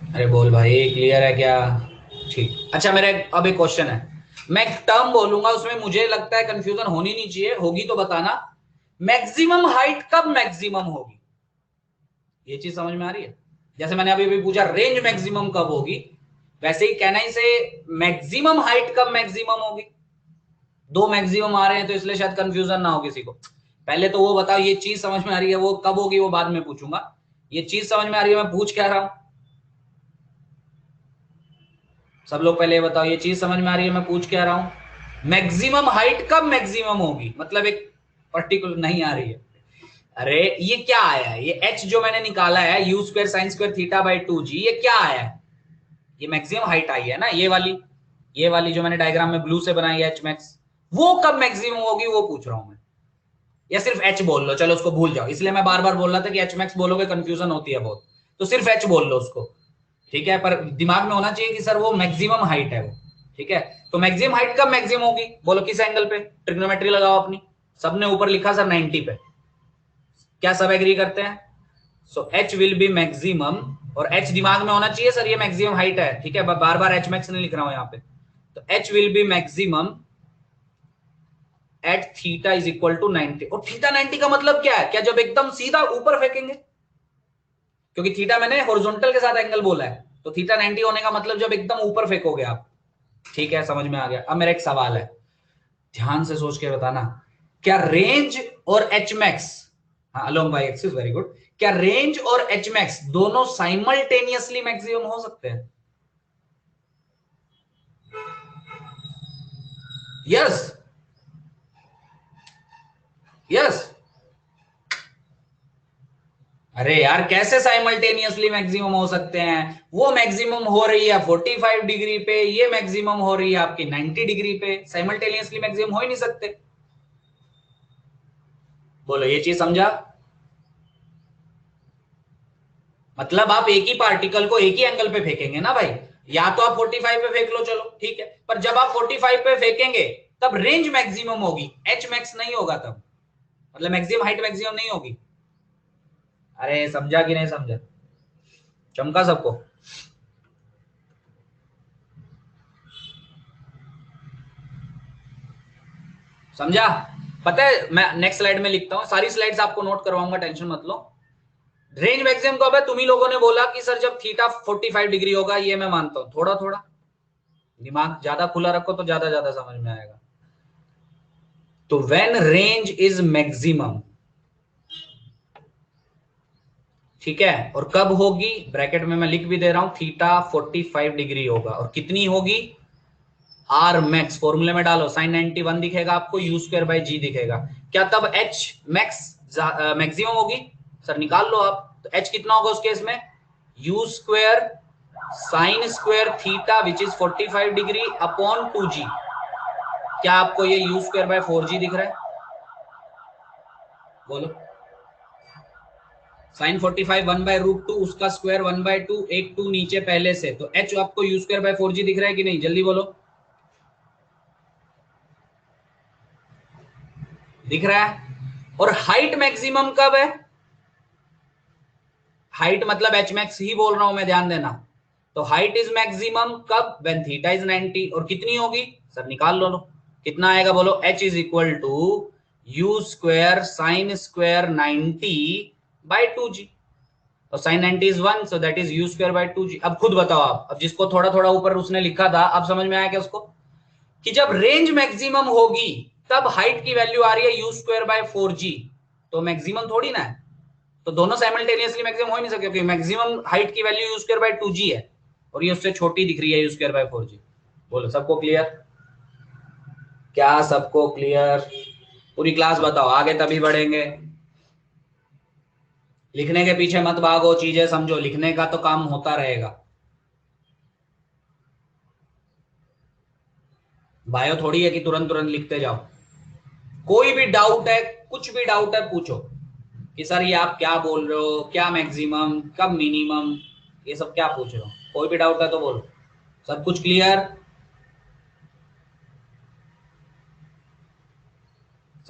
अरे बोल भाई, क्लियर है क्या? ठीक, अच्छा मेरा अब एक क्वेश्चन है, मैं एक टर्म बोलूंगा उसमें मुझे लगता है कंफ्यूजन होनी नहीं चाहिए, होगी तो बताना। मैक्सिमम हाइट कब मैक्सिमम होगी? ये चीज समझ में आ रही है? जैसे मैंने अभी अभी पूछा रेंज मैक्सिमम कब होगी, वैसे ही कहना ही से मैक्सिमम हाइट कब मैक्सिमम होगी। दो मैक्सिमम आ रहे हैं तो इसलिए शायद कंफ्यूजन ना हो किसी को। पहले तो वो बताओ ये चीज समझ में आ रही है, वो कब होगी वो बाद में पूछूंगा। ये चीज समझ में आ रही है मैं पूछ क्या रहा हूं? सब लोग पहले बताओ ये चीज समझ में आ रही है मैं पूछ क्या रहा हूं? मैक्सिमम हाइट कब मैक्सिमम होगी, मतलब एक पर्टिकुलर नहीं आ रही है। अरे ये क्या आया है, ये h जो मैंने निकाला है u square sine square theta by 2g, ये क्या आया है? ये मैक्सिमम हाइट आई है ना, ये वाली जो मैंने डायग्राम में ब्लू से बनाई है एच मैक्स, वो कब मैक्सिमम होगी वो पूछ रहा हूं मैं। या सिर्फ एच बोल लो, चलो उसको भूल जाओ, इसलिए मैं बार बार बोल रहा था कि एच मैक्स बोलोगे कंफ्यूजन होती है बहुत, तो सिर्फ एच बोल लो उसको। ठीक है, पर दिमाग में होना चाहिए कि सर वो मैक्सिमम हाइट है वो। ठीक है, तो मैक्सिमम हाइट कब मैक्सिमम होगी? बोलो किस एंगल पे? ट्रिग्नोमेट्री लगाओ अपनी, सबने ऊपर लिखा सर 90 पे, क्या सब एग्री करते हैं? So H will be maximum, और एच दिमाग में होना चाहिए सर ये मैक्सिमम हाइट है। ठीक है, बार बार एच मैक्स नहीं लिख रहा हूं यहाँ पे, तो H will be maximum at theta is equal to 90। और थीटा 90 का मतलब क्या है? क्या जब एकदम सीधा ऊपर फेंकेंगे? क्योंकि थीटा मैंने हॉरिजॉन्टल के साथ एंगल बोला है, तो थीटा 90 होने का मतलब जब एकदम ऊपर फेंकोगे आप। ठीक है, समझ में आ गया। अब मेरा एक सवाल है, ध्यान से सोच के बताना, क्या रेंज और एच मैक्स, हाँ along by axis, very good, क्या रेंज और एच मैक्स दोनों साइमल्टेनियसली मैक्सिमम हो सकते हैं? Yes yes. अरे यार कैसे साइमल्टेनियसली मैक्सिमम हो सकते हैं? वो मैक्सिमम हो रही है 45 डिग्री पे, ये मैक्सिमम हो रही है आपकी 90 डिग्री पे, साइमल्टेनियसली मैक्सिमम हो ही नहीं सकते। बोलो ये चीज समझा? मतलब आप एक ही पार्टिकल को एक ही एंगल पे फेंकेंगे ना भाई, या तो आप 45 पे फेंक लो, चलो ठीक है, पर जब आप 45 पे फेंकेंगे तब रेंज मैक्सिमम होगी, एच मैक्स नहीं होगा तब, मतलब मैक्सिमम हाइट मैक्सिमम नहीं होगी। अरे समझा कि नहीं समझा? चमका सबको? समझा? पता है, मैं नेक्स्ट स्लाइड में लिखता हूं, सारी स्लाइड्स आपको नोट करवाऊंगा, टेंशन मत लो। रेंज मैक्सिमम कब है? तुम ही लोगों ने बोला कि सर जब थीटा 45 डिग्री होगा, ये मैं मानता हूं, थोड़ा थोड़ा दिमाग ज्यादा खुला रखो तो ज्यादा ज्यादा समझ में आएगा। तो व्हेन रेंज इज मैक्सिमम, ठीक है, और कब होगी, ब्रैकेट में मैं लिख भी दे रहा हूं, थीटा 45 डिग्री होगा, और कितनी होगी, आर मैक्स, फॉर्मूले में डालो, साइन 91 दिखेगा आपको, यू स्क्वायर बाई जी दिखेगा, क्या तब एच मैक्स मैक्सिमम होगी? सर निकाल लो आप, तो एच कितना होगा उस केस में, you square sine square theta which is 45 degree upon 2g। क्या आपको ये यू स्क्वायर बाय 4g दिख रहा है? बोलो। साइन 45 1/√2, उसका स्क्वायर 1/2, एक 2 नीचे पहले से, तो एच आपको यू स्क्वायर बाय 4g दिख रहा है कि नहीं, जल्दी बोलो। दिख रहा है। और हाइट मैक्सिमम कब है? हाइट मतलब एच मैक्स ही बोल रहा हूं मैं, ध्यान देना। तो हाइट इज मैक्सिमम कब, व्हेन थीटा इज 90, और कितनी होगी सर निकाल लो, कितना आएगा बोलो, H is equal to u square sine square 90 by 2g, और sine 90 is 1, so that is you square by 2g। अब खुद बताओ आप, अब जिसको थोड़ा थोड़ा ऊपर उसने लिखा था, अब समझ में आया क्या उसको, कि जब रेंज मैक्सिमम होगी तब हाइट की वैल्यू आ रही है यू स्क्वायर बाय 4g, तो मैक्सिमम थोड़ी ना है, तो दोनों साइमल्टेनियसली मैक्सिमम हो ही नहीं सकते, क्योंकि मैक्सिमम हाइट की value you square bye 2g है, और ये उससे छोटी दिख रही है यू स्क्वायर बाय 4g। बोलो सबको क्लियर? क्या सबको क्लियर? पूरी क्लास बताओ, आगे तभी बढ़ेंगे। लिखने के पीछे मत भागो, चीजें समझो, लिखने का तो काम होता रहेगा। बायो थोड़ी है कि तुरंत तुरंत लिखते जाओ। कोई भी डाउट है, कुछ भी डाउट है पूछो, कि सर ये आप क्या बोल रहे हो, क्या मैक्सिमम कब मिनिमम, ये सब क्या पूछ रहे हो, कोई भी डाउट है तो बोलो। सब कुछ क्लियर?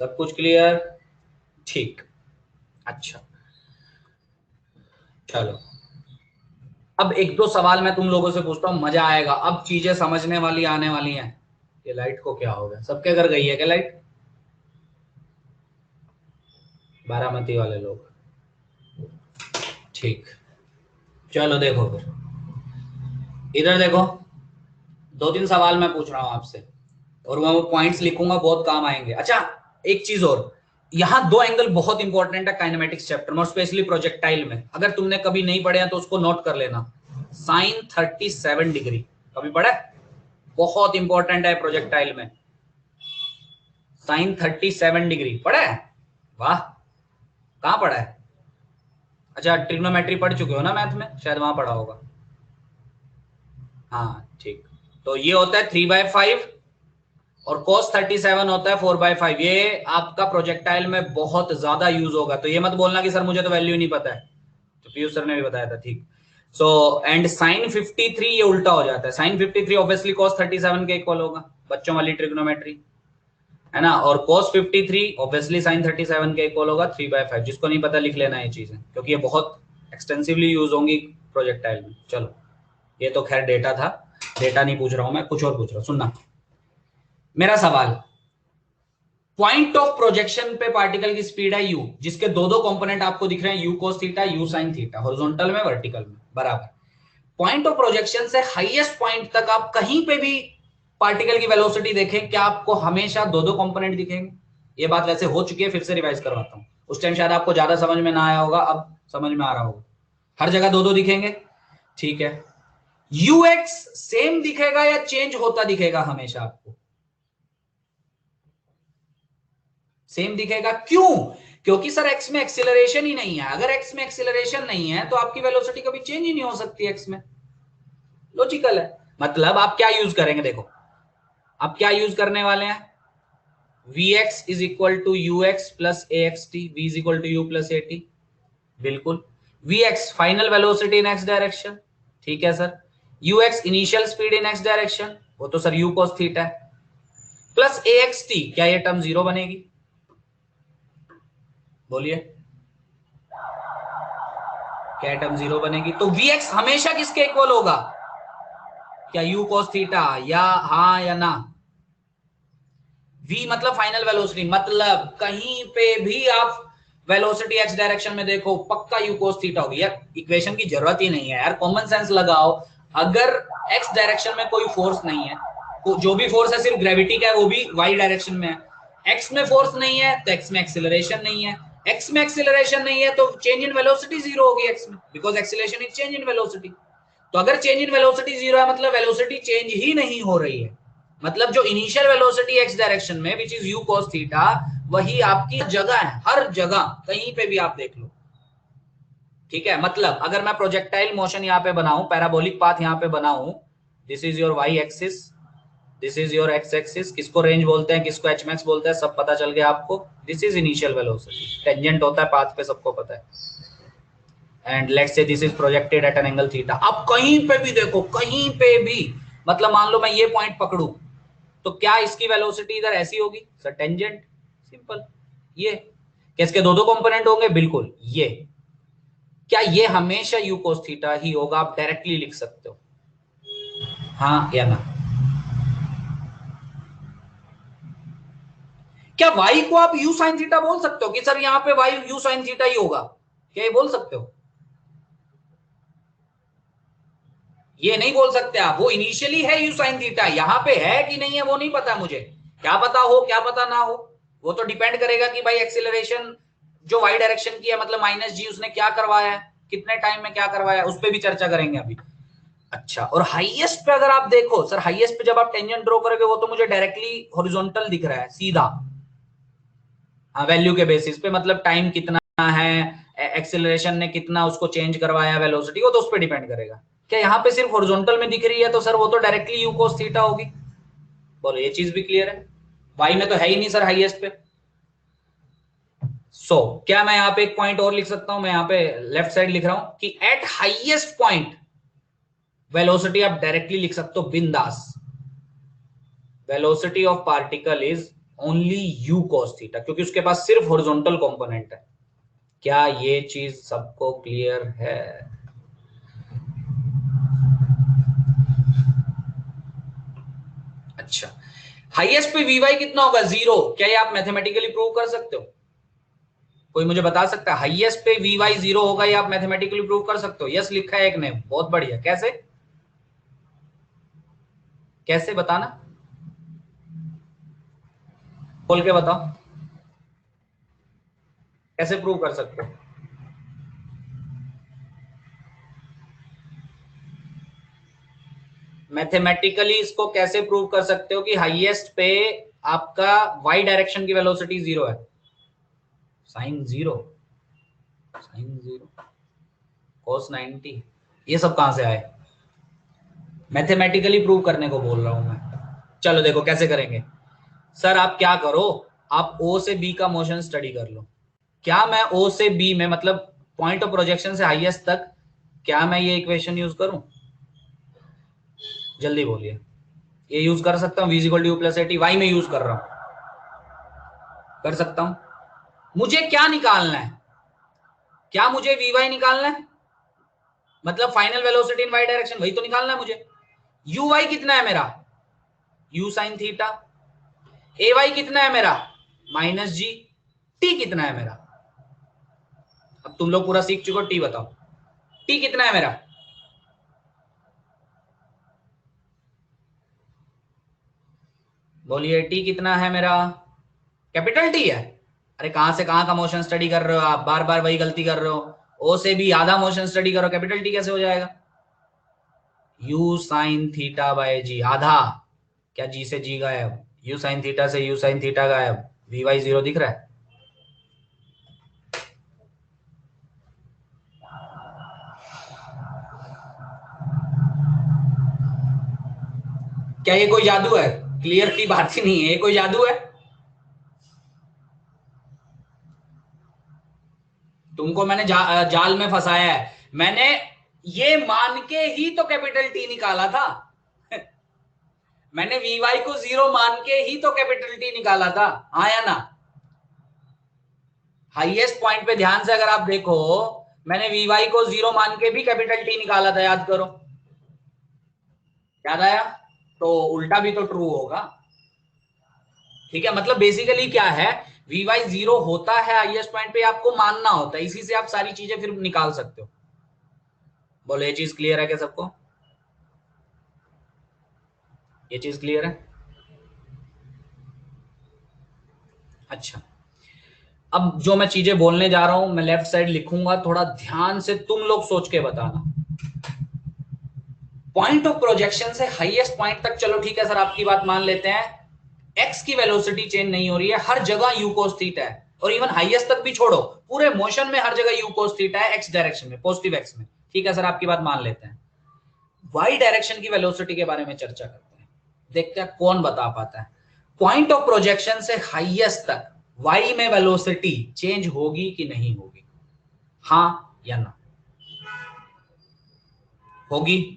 सब कुछ क्लियर? ठीक, अच्छा चलो, अब एक दो सवाल मैं तुम लोगों से पूछता हूँ, मजा आएगा, अब चीजें समझने वाली आने वाली हैं। ये लाइट को क्या हो गया, सबके घर गई है क्या लाइट? बारामती वाले लोग, ठीक, चलो देखो फिर, इधर देखो, दो तीन सवाल मैं पूछ रहा हूं आपसे, और मैं वो पॉइंट्स लिखूंगा, बहुत काम आएंगे। अच्छा एक चीज और, यहाँ दो एंगल बहुत इंपॉर्टेंट है काइनेमेटिक्स चैप्टर में, और स्पेशली प्रोजेक्टाइल में, अगर तुमने कभी नहीं पढ़े हैं तो उसको नोट कर लेना। साइन 37 डिग्री कभी पढ़ा है? बहुत इंपॉर्टेंट है प्रोजेक्टाइल में, साइन 37 डिग्री पढ़ा है? वाह, कहाँ पढ़ा है? अच्छा ट्रिग्नोमेट्री पढ़ चुके हो ना मैथ में, शायद वहां पढ़ा होगा। हाँ ठीक, तो ये होता है 3/5 और cos 37 होता है 4/5। ये आपका प्रोजेक्टाइल में बहुत ज्यादा यूज होगा, तो ये मत बोलना कि सर मुझे तो वैल्यू नहीं पता है, तो पीयूष सर ने भी बताया था, ठीक। सो एंड साइन 53 ये उल्टा हो जाता है, साइन 53 ऑब्वियसली cos 37 के इक्वल होगा, बच्चों वाली ट्रिग्नोमेट्री है ना, और cos 53 ऑब्वियसली sin 37 के इक्वल होगा 3/5। जिसको नहीं पता लिख लेना ये चीजें, क्योंकि ये बहुत एक्सटेंसिवली यूज होंगी प्रोजेक्टाइल में। चलो ये तो खैर डेटा था, डेटा नहीं पूछ रहा हूं मैं, कुछ और पूछ रहा हूं, सुनना मेरा सवाल। पॉइंट ऑफ प्रोजेक्शन पे पार्टिकल की स्पीड है u, जिसके दो दो कंपोनेंट आपको दिख रहे हैं, u cos theta, u sin theta, horizontal में वर्टिकल में, बराबर। पॉइंट ऑफ प्रोजेक्शन से हाईएस्ट पॉइंट तक आप कहीं पे भी पार्टिकल की वेलोसिटी देखें, क्या आपको हमेशा दो दो कंपोनेंट दिखेंगे? ये बात वैसे हो चुकी है, फिर से रिवाइज करवाता हूं। उस टाइम शायद आपको ज्यादा समझ में ना आया होगा, अब समझ में आ रहा होगा। हर जगह दो दो दिखेंगे, ठीक है। यूएक्स सेम दिखेगा या चेंज होता दिखेगा? हमेशा आपको सेम दिखेगा। क्यों? क्योंकि सर एक्स में एक्सीलरेशन ही नहीं है। अगर एक्स में एक्सीलरेशन नहीं है तो आपकी वेलोसिटी कभी चेंज ही नहीं हो सकती एक्स में। लॉजिकल है। मतलब आप क्या यूज करेंगे, देखो आप क्या यूज करने वाले हैं, Vx is equal to u x plus a x t, v is equal to u plus a t. बिल्कुल। Vx final velocity in x direction, ठीक है sir. Ux initial speed in x direction, वो तो sir u cos theta है, plus a x t. क्या ये term zero बनेगी? बोलिए, क्या टर्म जीरो बनेगी? तो Vx हमेशा किसके इक्वल होगा? क्या u cos थीटा? या हाँ या ना? v मतलब फाइनल वेलोसिटी, मतलब कहीं पे भी आप वेलोसिटी एक्स डायरेक्शन में देखो पक्का u cos थीटा होगी। यार इक्वेशन की जरूरत ही नहीं है यार, कॉमन सेंस लगाओ। अगर एक्स डायरेक्शन में कोई फोर्स नहीं है, जो भी फोर्स है सिर्फ ग्रेविटी का है, वो भी वाई डायरेक्शन में है। एक्स में फोर्स नहीं है तो एक्स में एक्सीलरेशन नहीं है। एक्स में एक्सीलरेशन नहीं है तो चेंज इन वेलोसिटी जीरो होगी एक्स में, because acceleration is change in velocity. तो अगर चेंज इन वेलोसिटी जीरो है मतलब वेलोसिटी चेंज ही नहीं हो रही है। मतलब जो इनिशियल वेलोसिटी एक्स डायरेक्शन में which is you cos theta, वही आपकी जगह है, हर जगह कहीं पे भी आप देख लो, ठीक है। मतलब अगर मैं प्रोजेक्टाइल मोशन यहाँ पे बनाऊं, पैराबोलिक पाथ यहाँ पे बनाऊं, this is your y axis, this is your x axis, किसको रेंज बोलते हैं, किसको एच मैक्स बोलते हैं, सब पता चल गया आपको। This is initial velocity, tangent होता है पाथ पे, सबको पता है। And let's say this is projected at an angle theta. अब कहीं पे भी देखो, कहीं पे भी, मतलब मान लो मैं ये पॉइंट पकड़ू, तो क्या इसकी वेलोसिटी इधर ऐसी होगी? Sir tangent, simple. ये क्या इसके दो दो कंपोनेंट होंगे? बिल्कुल। ये क्या ये हमेशा u cos थीटा ही होगा? आप डायरेक्टली लिख सकते हो, हाँ या ना। क्या y को आप u sin थीटा बोल सकते हो कि सर यहाँ पे y u sin थीटा ही होगा? क्या ये बोल सकते हो? ये नहीं बोल सकते आप। वो इनिशियली है u sin थीटा, यहाँ पे है कि नहीं है वो नहीं पता मुझे। क्या पता हो, क्या पता ना हो, वो तो डिपेंड करेगा कि भाई एक्सीलरेशन जो y डायरेक्शन की है, मतलब माइनस जी, उसने क्या करवाया है, कितने टाइम में क्या करवाया है, उस पर भी चर्चा करेंगे अभी। अच्छा, और हाईएस्ट पे अगर आप देखो सर, हाईएस्ट पे जब आप टेंजेंट ड्रॉ करोगे वो तो मुझे डायरेक्टली हॉरिजॉन्टल दिख रहा है, सीधा वैल्यू के बेसिस पे, मतलब टाइम कितना है, एक्सेलरेशन ने कितना उसको चेंज करवाया, वेलोसिटी, वो तो उस पर डिपेंड करेगा। क्या यहाँ पे सिर्फ हॉरिजॉन्टल में दिख रही है तो सर वो तो डायरेक्टली यू cos थीटा होगी। बोलो, ये चीज भी क्लियर है? वाई में तो है ही नहीं सर हाईएस्ट पे। क्या मैं यहाँ पे एक पॉइंट और लिख सकता हूं? मैं यहाँ पे लेफ्ट साइड लिख रहा हूं कि एट हाईएस्ट पॉइंट वेलोसिटी आप डायरेक्टली लिख सकते हो बिंदास, velocity of particle is only you cos theta, क्योंकि उसके पास सिर्फ हॉरिजॉन्टल कंपोनेंट है। क्या ये चीज सबको क्लियर है? अच्छा, हाईएस्ट पे वी कितना होगा? जीरो। क्या ये आप मैथमेटिकली प्रूव कर सकते हो? कोई मुझे बता सकता है हाईएस्ट पे वी जीरो होगा, ये आप मैथमेटिकली प्रूव कर सकते हो? यस लिखा है एक ने, बहुत बढ़िया। कैसे, कैसे बताना, बोल के बताओ, कैसे प्रूव कर सकते हो? मैथमेटिकली इसको कैसे प्रूव कर सकते हो कि हाईएस्ट पे आपका वाई डायरेक्शन की वेलोसिटी जीरो है? Sine zero, sine zero, cos 90, ये सब कहां से आए? मैथमेटिकली प्रूव करने को बोल रहा हूं मैं। चलो देखो कैसे करेंगे। सर आप क्या करो, आप ओ से बी का मोशन स्टडी कर लो। क्या मैं ओ से बी में, मतलब पॉइंट ऑफ प्रोजेक्शन से हाईएस्ट तक, क्या मैं ये इक्वेशन यूज करूं? जल्दी बोलिए। ये यूज कर सकता हूँ, v equal to u plus a t, y में यूज कर रहा हूं, कर सकता हूं। मुझे क्या निकालना है? क्या मुझे वी वाई निकालना है? मतलब final velocity in Y direction, वही तो निकालना है मुझे। यू वाई कितना है मेरा? U sine theta. A y कितना है मेरा? माइनस जी। टी कितना है मेरा? अब तुम लोग पूरा सीख चुके हो, टी बताओ। टी कितना है मेरा? बोलिए टी कितना है मेरा, कैपिटल टी है। अरे कहां से कहां का मोशन स्टडी कर रहे हो आप, बार बार वही गलती कर रहे हो। ओ से भी आधा मोशन स्टडी करो, कैपिटल टी कैसे हो जाएगा। यू साइन थीटा बाय जी, आधा। क्या जी से जी गायब, यू साइन थीटा से यू साइन थीटा गायब, वी वाई जीरो दिख रहा है। क्या ये कोई जादू है, क्लियर की बात ही नहीं है, ये कोई जादू है। तुमको मैंने जाल में फंसाया है। मैंने ये मान के ही तो कैपिटल टी निकाला था। मैंने वी वाई को जीरो मान के ही तो कैपिटल टी निकाला था, हाँ या ना। हाईएस्ट पॉइंट पे ध्यान से अगर आप देखो, मैंने वी वाई को जीरो मान के भी कैपिटल टी निकाला था, याद करो, याद आया। तो उल्टा भी तो ट्रू होगा। ठीक है, मतलब बेसिकली क्या है, वी वाई जीरो होता है हाईएस्ट पॉइंट पे, आपको मानना होता है, इसी से आप सारी चीजें फिर निकाल सकते हो। बोलो ये चीज क्लियर है क्या सबको, ये चीज क्लियर है। अच्छा, अब जो मैं चीजें बोलने जा रहा हूं, मैं लेफ्ट साइड लिखूंगा, थोड़ा ध्यान से तुम लोग सोच के बताना। पॉइंट ऑफ प्रोजेक्शन से हाईएस्ट पॉइंट तक, चलो ठीक है सर आपकी बात मान लेते हैं, एक्स की वेलोसिटी चेंज नहीं हो रही है, हर जगह यू कोस थीटा है, और इवन हाईएस्ट तक भी छोड़ो, पूरे मोशन में हर जगह यू कोस थीटा है, एक्स डायरेक्शन में, पॉजिटिव एक्स में। ठीक है सर आपकी बात मान लेते हैं। वाई डायरेक्शन की वेलोसिटी के बारे में चर्चा करते हैं, देखते हैं कौन बता पाता है। पॉइंट ऑफ प्रोजेक्शन से हाईएस्ट तक वाई में वेलोसिटी चेंज होगी कि नहीं होगी, हाँ या ना। होगी,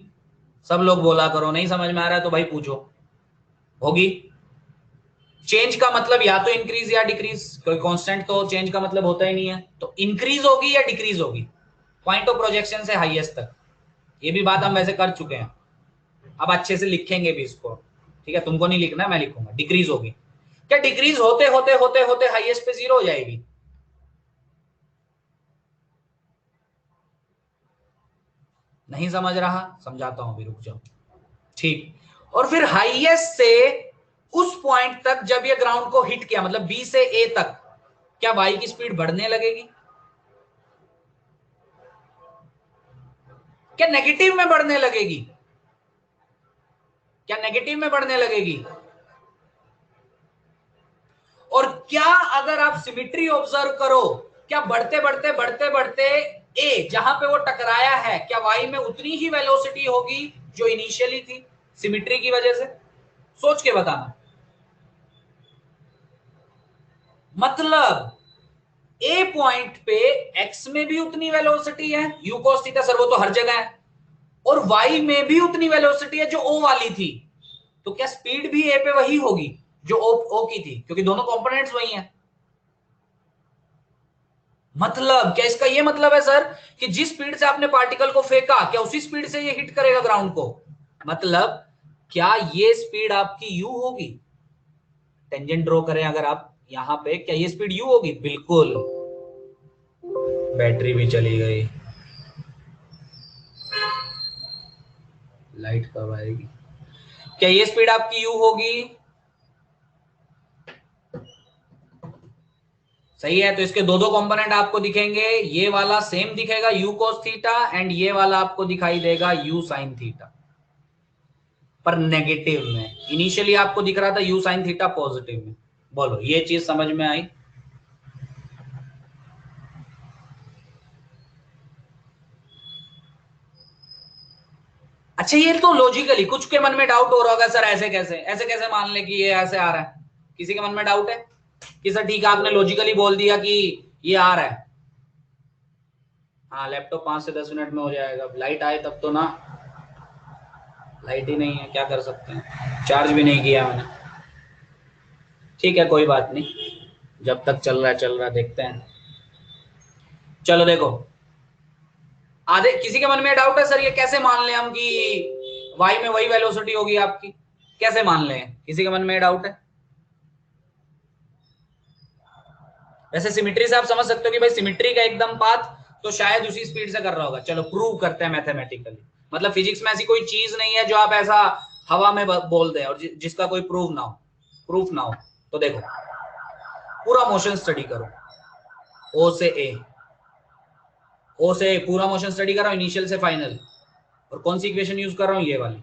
सब लोग बोला करो, नहीं समझ में आ रहा है तो भाई पूछो। होगी। चेंज का मतलब या तो इंक्रीज या डिक्रीज, कोई कांस्टेंट तो चेंज का मतलब होता ही नहीं है, तो इंक्रीज होगी या डिक्रीज होगी पॉइंट ऑफ प्रोजेक्शन से हाईएस्ट तक। ये भी बात हम वैसे कर चुके हैं, अब अच्छे से लिखेंगे भी इसको। ठीक है, तुमको नहीं लिखना, मैं लिखूंगा, डिक्रीज होगी। क्या डिक्रीज होते होते होते होते हाईएस्ट पे जीरो हो जाएगी। नहीं समझ रहा, समझाता हूं, भी रुक जाओ। ठीक, और फिर हाईएस्ट से उस पॉइंट तक जब ये ग्राउंड को हिट किया, मतलब बी से ए तक, क्या वाई की स्पीड बढ़ने लगेगी, क्या नेगेटिव में बढ़ने लगेगी, क्या नेगेटिव में बढ़ने लगेगी। और क्या अगर आप सिमेट्री ऑब्जर्व करो, क्या बढ़ते बढ़ते बढ़ते बढ़ते ए जहां पे वो टकराया है, क्या वाई में उतनी ही वेलोसिटी होगी जो इनिशियली थी सिमेट्री की वजह से, सोच के बताना। मतलब ए पॉइंट पे एक्स में भी उतनी वेलोसिटी है, यू cos थीटा सर वो तो हर जगह है, और वाई में भी उतनी वेलोसिटी है जो ओ वाली थी, तो क्या स्पीड भी ए पे वही होगी जो ओ की थी, क्योंकि दोनों कंपोनेंट्स वही हैं। मतलब क्या इसका ये मतलब है सर कि जिस स्पीड से आपने पार्टिकल को फेंका, क्या उसी स्पीड से ये हिट करेगा ग्राउंड को। मतलब क्या ये स्पीड आपकी यू होगी, टेंजेंट ड्रॉ करें अगर आप यहां पे, क्या ये स्पीड यू होगी, बिल्कुल। बैटरी भी चली गई, लाइट कब आएगी। क्या ये स्पीड आपकी यू होगी, सही है। तो इसके दो दो कंपोनेंट आपको दिखेंगे, ये वाला सेम दिखेगा यू cos थीटा, एंड ये वाला आपको दिखाई देगा यू sin थीटा, पर नेगेटिव में। इनिशियली आपको दिख रहा था यू sin थीटा पॉजिटिव में। बोलो ये चीज समझ में आई। अच्छा, ये तो लॉजिकली कुछ के मन में डाउट हो रहा होगा, सर ऐसे कैसे मान ले कि ये ऐसे आ रहा है। किसी के मन में डाउट है कि सर ठीक है आपने लॉजिकली बोल दिया कि ये आ रहा है। हाँ, लैपटॉप 5 से 10 मिनट में हो जाएगा, लाइट आए तब तो ना। लाइट ही नहीं है, क्या कर सकते हैं, चार्ज भी नहीं किया मैंने। ठीक है कोई बात नहीं, जब तक चल रहा है देखते हैं। चलो देखो, आधे किसी के मन में डाउट है सर ये कैसे मान लें हम कि वाई में वही वेलोसिटी होगी आपकी, कैसे मान लें, किसी के मन में डाउट है। वैसे सिमेट्री से आप समझ सकते हो कि भाई सिमेट्री का एकदम पाथ तो शायद उसी स्पीड से कर रहा होगा। चलो प्रूव करते हैं मैथमेटिकली, मतलब फिजिक्स में ऐसी कोई चीज नहीं है जो आप ऐसा हवा में बोल दें और जिसका कोई प्रूव ना हो। प्रूफ ना हो तो देखो, पूरा मोशन स्टडी करो, ओ से ए, ओ से पूरा मोशन स्टडी कर रहा हूं इनिशियल से फाइनल, और कौन सी इक्वेशन यूज कर रहा हूं, ये वाली।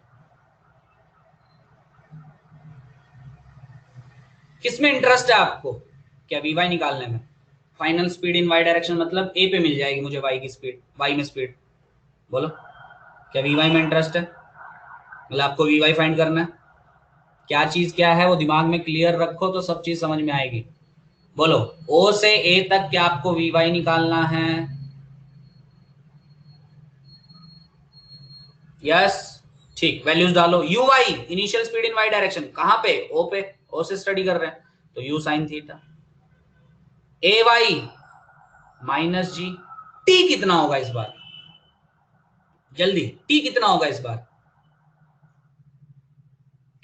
किसमें इंटरेस्ट है आपको, क्या वी वाई निकालने में? Final speed in Y direction मतलब ए पे मिल जाएगी मुझे वाई की स्पीड, वाई में स्पीड, बोलो क्या वी वाई में इंटरेस्ट है? मतलब आपको वी वाई फाइंड करना है, क्या चीज क्या है वो दिमाग में क्लियर रखो तो सब चीज समझ में आएगी। बोलो ओ से ए तक क्या आपको वी वाई निकालना है? यस, ठीक, वैल्यूज डालो। U Y initial speed in Y direction कहां पे, ओ पे, ओ से स्टडी कर रहे हैं तो you sine theta. A Y minus ji, T कितना होगा इस बार, जल्दी, टी कितना होगा इस बार,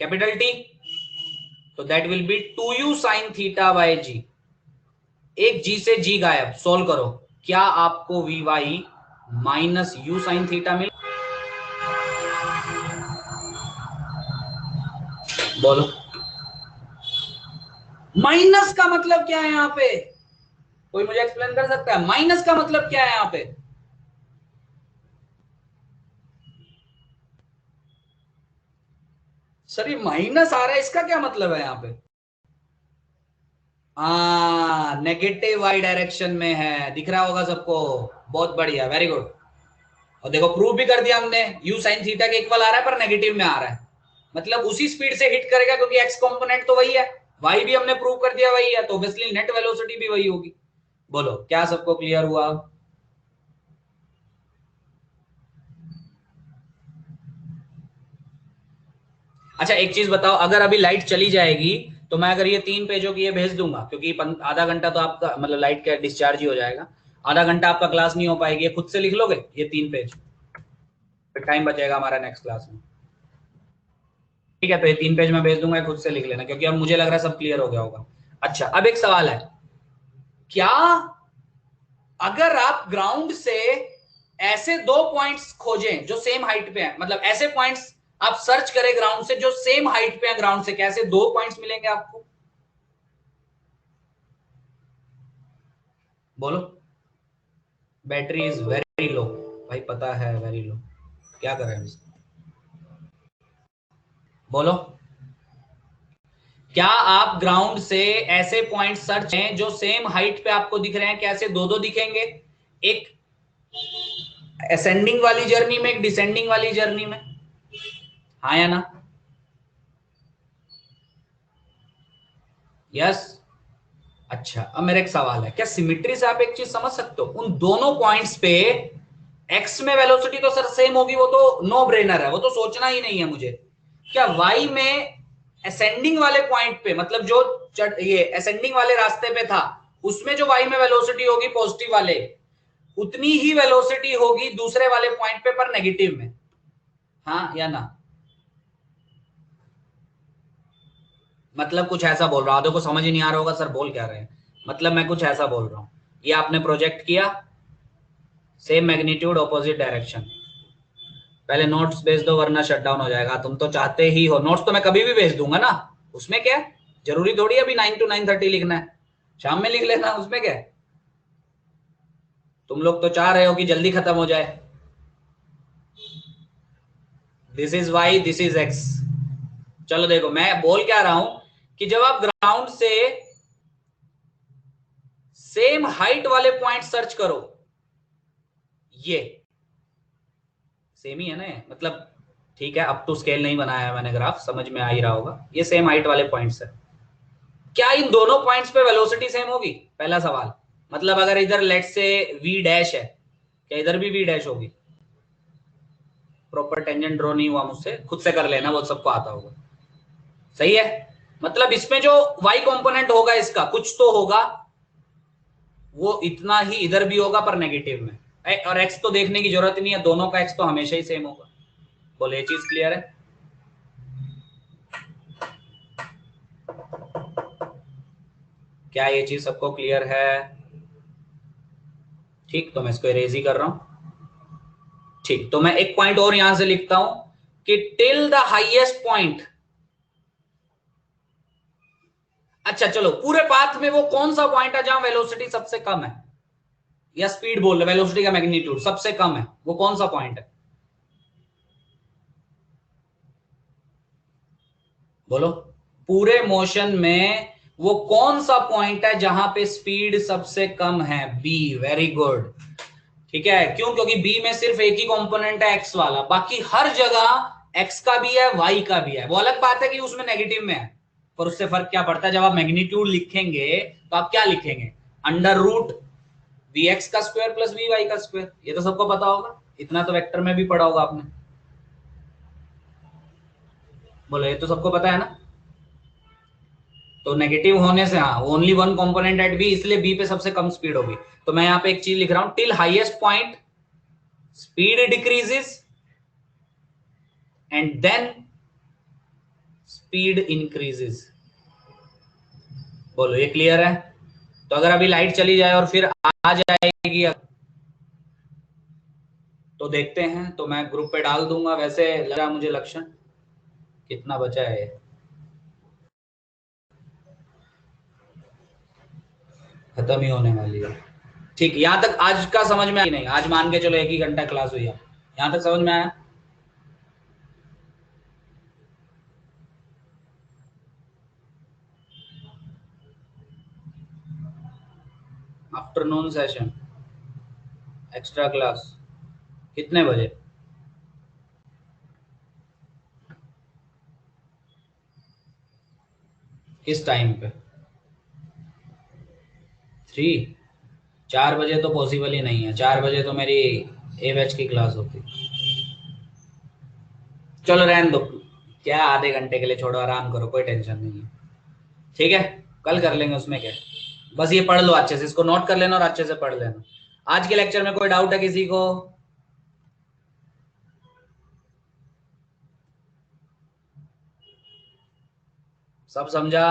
कैपिटल टी, तो that will be 2u sine theta by G. एक जी से जी गायब, सोल्व करो, क्या आपको we Y minus you sine theta मिल, बोलो माइनस का मतलब क्या है यहां पे, कोई मुझे एक्सप्लेन कर सकता है माइनस का मतलब क्या है यहां पे? सर ये माइनस आ रहा है, इसका क्या मतलब है यहां पे? नेगेटिव वाई डायरेक्शन में है, दिख रहा होगा सबको, बहुत बढ़िया, वेरी गुड। और देखो प्रूव भी कर दिया हमने, यू साइन थीटा के इक्वल आ रहा है पर नेगेटिव में आ रहा है, मतलब उसी स्पीड से हिट करेगा क्योंकि एक्स कंपोनेंट तो वही है, वाई भी हमने प्रूव कर दिया वही है, तो ऑब्वियसली नेट वेलोसिटी भी वही होगी। बोलो क्या सबको क्लियर हुआ? अच्छा एक चीज बताओ, अगर अभी लाइट चली जाएगी तो मैं अगर ये 3 पेजों की ये भेज दूंगा, क्योंकि आधा घंटा तो आपका मतलब लाइट का डिस्चार्ज ही हो जाएगा, आधा घंटा आपका क्लास नहीं हो पाएगी, ये खुद से लिख लोगे ये 3 पेज, फिर टाइम बचेगा हमारा नेक्स्ट क्लास में। ठीक है, तो ये 3 पेज मैं भेज दूंगा, खुद से लिख लेना, क्योंकि अब मुझे लग रहा है सब क्लियर हो गया होगा। अच्छा अब एक सवाल है, क्या अगर आप ग्राउंड से ऐसे 2 पॉइंट्स खोजें जो सेम हाइट पे हैं, मतलब ऐसे पॉइंट्स आप सर्च करें ग्राउंड से जो सेम हाइट पे हैं ग्राउंड से, कैसे 2 पॉइंट्स मिलेंगे आपको, बोलो। बैटरी इज वेरी लो, भाई पता है वेरी लो, क्या करें इसको, बोलो। क्या आप ग्राउंड से ऐसे पॉइंट सर्च हैं जो सेम हाइट पे आपको दिख रहे हैं, कैसे दो दो दिखेंगे, एक असेंडिंग वाली जर्नी में, एक डिसेंडिंग वाली जर्नी में, हाँ या ना? यस। अच्छा अब मेरा एक सवाल है, क्या सिमिट्री से आप एक चीज समझ सकते हो, उन दोनों पॉइंट्स पे एक्स में वेलोसिटी तो सर सेम होगी, वो तो नो ब्रेनर है, वो तो सोचना ही नहीं है मुझे। क्या वाई में असेंडिंग वाले पॉइंट पे, मतलब जो ये असेंडिंग वाले रास्ते पे था उसमें जो वाई में वेलोसिटी होगी पॉजिटिव वाले, उतनी ही वेलोसिटी होगी दूसरे वाले पॉइंट पे पर नेगेटिव में, हाँ या ना? मतलब कुछ ऐसा बोल रहा हूं, देखो समझ ही नहीं आ रहा होगा सर बोल क्या रहे हैं, मतलब मैं कुछ ऐसा बोल रहा हूं, ये आपने प्रोजेक्ट किया, सेम मैग्नीट्यूड ऑपोजिट डायरेक्शन, पहले नोट्स भेज दो वरना शट डाउन हो जाएगा, तुम तो चाहते ही हो, नोट्स तो मैं कभी भी भेज दूंगा ना, उसमें क्या है, जरूरी थोड़ी अभी 9 to 9:30 लिखना है, शाम में लिख लेना, उसमें क्या है, तुम लोग तो चाह रहे हो कि जल्दी खत्म हो जाए। This is y, this is x. चलो देखो मैं बोल क्या रहा हूं कि जब आप ग्राउंड से सेम हाइट वाले पॉइंट सर्च करो, ये सेम ही है ना, मतलब ठीक है, अप टू स्केल नहीं बनाया मैंने ग्राफ, समझ में आ ही रहा होगा, ये सेम हाइट वाले पॉइंट्स है, क्या इन दोनों पॉइंट्स पे वेलोसिटी सेम होगी, पहला सवाल। मतलब अगर इधर लेट से v डैश है, क्या इधर भी v डैश होगी? प्रॉपर टेंजेंट ड्रॉ नहीं हुआ मुझसे, खुद से कर लेना, वो सबको आता होगा, सही है। मतलब इसमें जो y कंपोनेंट होगा इसका कुछ तो होगा, वो इतना ही इधर भी होगा पर नेगेटिव में, और x तो देखने की जरूरत नहीं है, दोनों का x तो हमेशा ही सेम होगा। बोले ये चीज क्लियर है? क्या ये चीज सबको क्लियर है? ठीक, तो मैं इसको इरेज ही कर रहा हूं। ठीक, तो मैं एक पॉइंट और यहां से लिखता हूं कि टिल द हाईएस्ट पॉइंट, अच्छा चलो, पूरे पाथ में वो कौन सा पॉइंट है जहां वेलोसिटी सबसे कम है, या स्पीड बोल रहे, वेलोसिटी का मैग्नीट्यूड सबसे कम है, वो कौन सा पॉइंट है? बोलो। पूरे मोशन में वो कौन सा पॉइंट है जहां पे स्पीड सबसे कम है? B, very good. ठीक है, क्यों? क्योंकि बी में सिर्फ एक ही कंपोनेंट है एक्स वाला, बाकी हर जगह एक्स का भी है वाई का भी है। वो अलग बात है कि उसमें नेगेटिव में है, पर उससे फर्क क्या पड़ता है? जब आप मैग्नीट्यूड लिखेंगे तो आप क्या लिखेंगे? अंडर रूट वी एक्स का स्क्वायर प्लस वी वाई का स्क्वायर। ये तो सबको पता होगा, इतना तो वेक्टर में भी पढ़ा होगा आपने। बोलो, ये तो सबको पता है ना। तो नेगेटिव होने से हाँ, only one component at B, इसलिए बी पे सबसे कम स्पीड होगी। तो मैं यहाँ पे एक चीज लिख रहा हूं, till highest point speed decreases and then speed increases. बोलो, ये क्लियर है? तो अगर अभी लाइट चली जाए और फिर आ जाएगी तो देखते हैं, तो मैं ग्रुप पे डाल दूंगा। वैसे लगा मुझे लक्षण कितना बचा है, खत्म ही होने वाली है। ठीक, यहां तक आज का समझ में आई? नहीं, आज मान के चलो 1 ही घंटा क्लास हुई है, यहां तक समझ में आया? आफ्टरनून सेशन एक्स्ट्रा क्लास कितने बजे? किस टाइम पे? 3? 4 बजे तो पॉसिबल ही नहीं है, 4 बजे तो मेरी ए बैच की क्लास होती। चलो रहने दो, क्या आधे घंटे के लिए छोड़ो, आराम करो, कोई टेंशन नहीं है। ठीक है, कल कर लेंगे, उसमें क्या। बस ये पढ़ लो अच्छे से, इसको नोट कर लेना और अच्छे से पढ़ लेना। आज के लेक्चर में कोई डाउट है किसी को? सब समझा?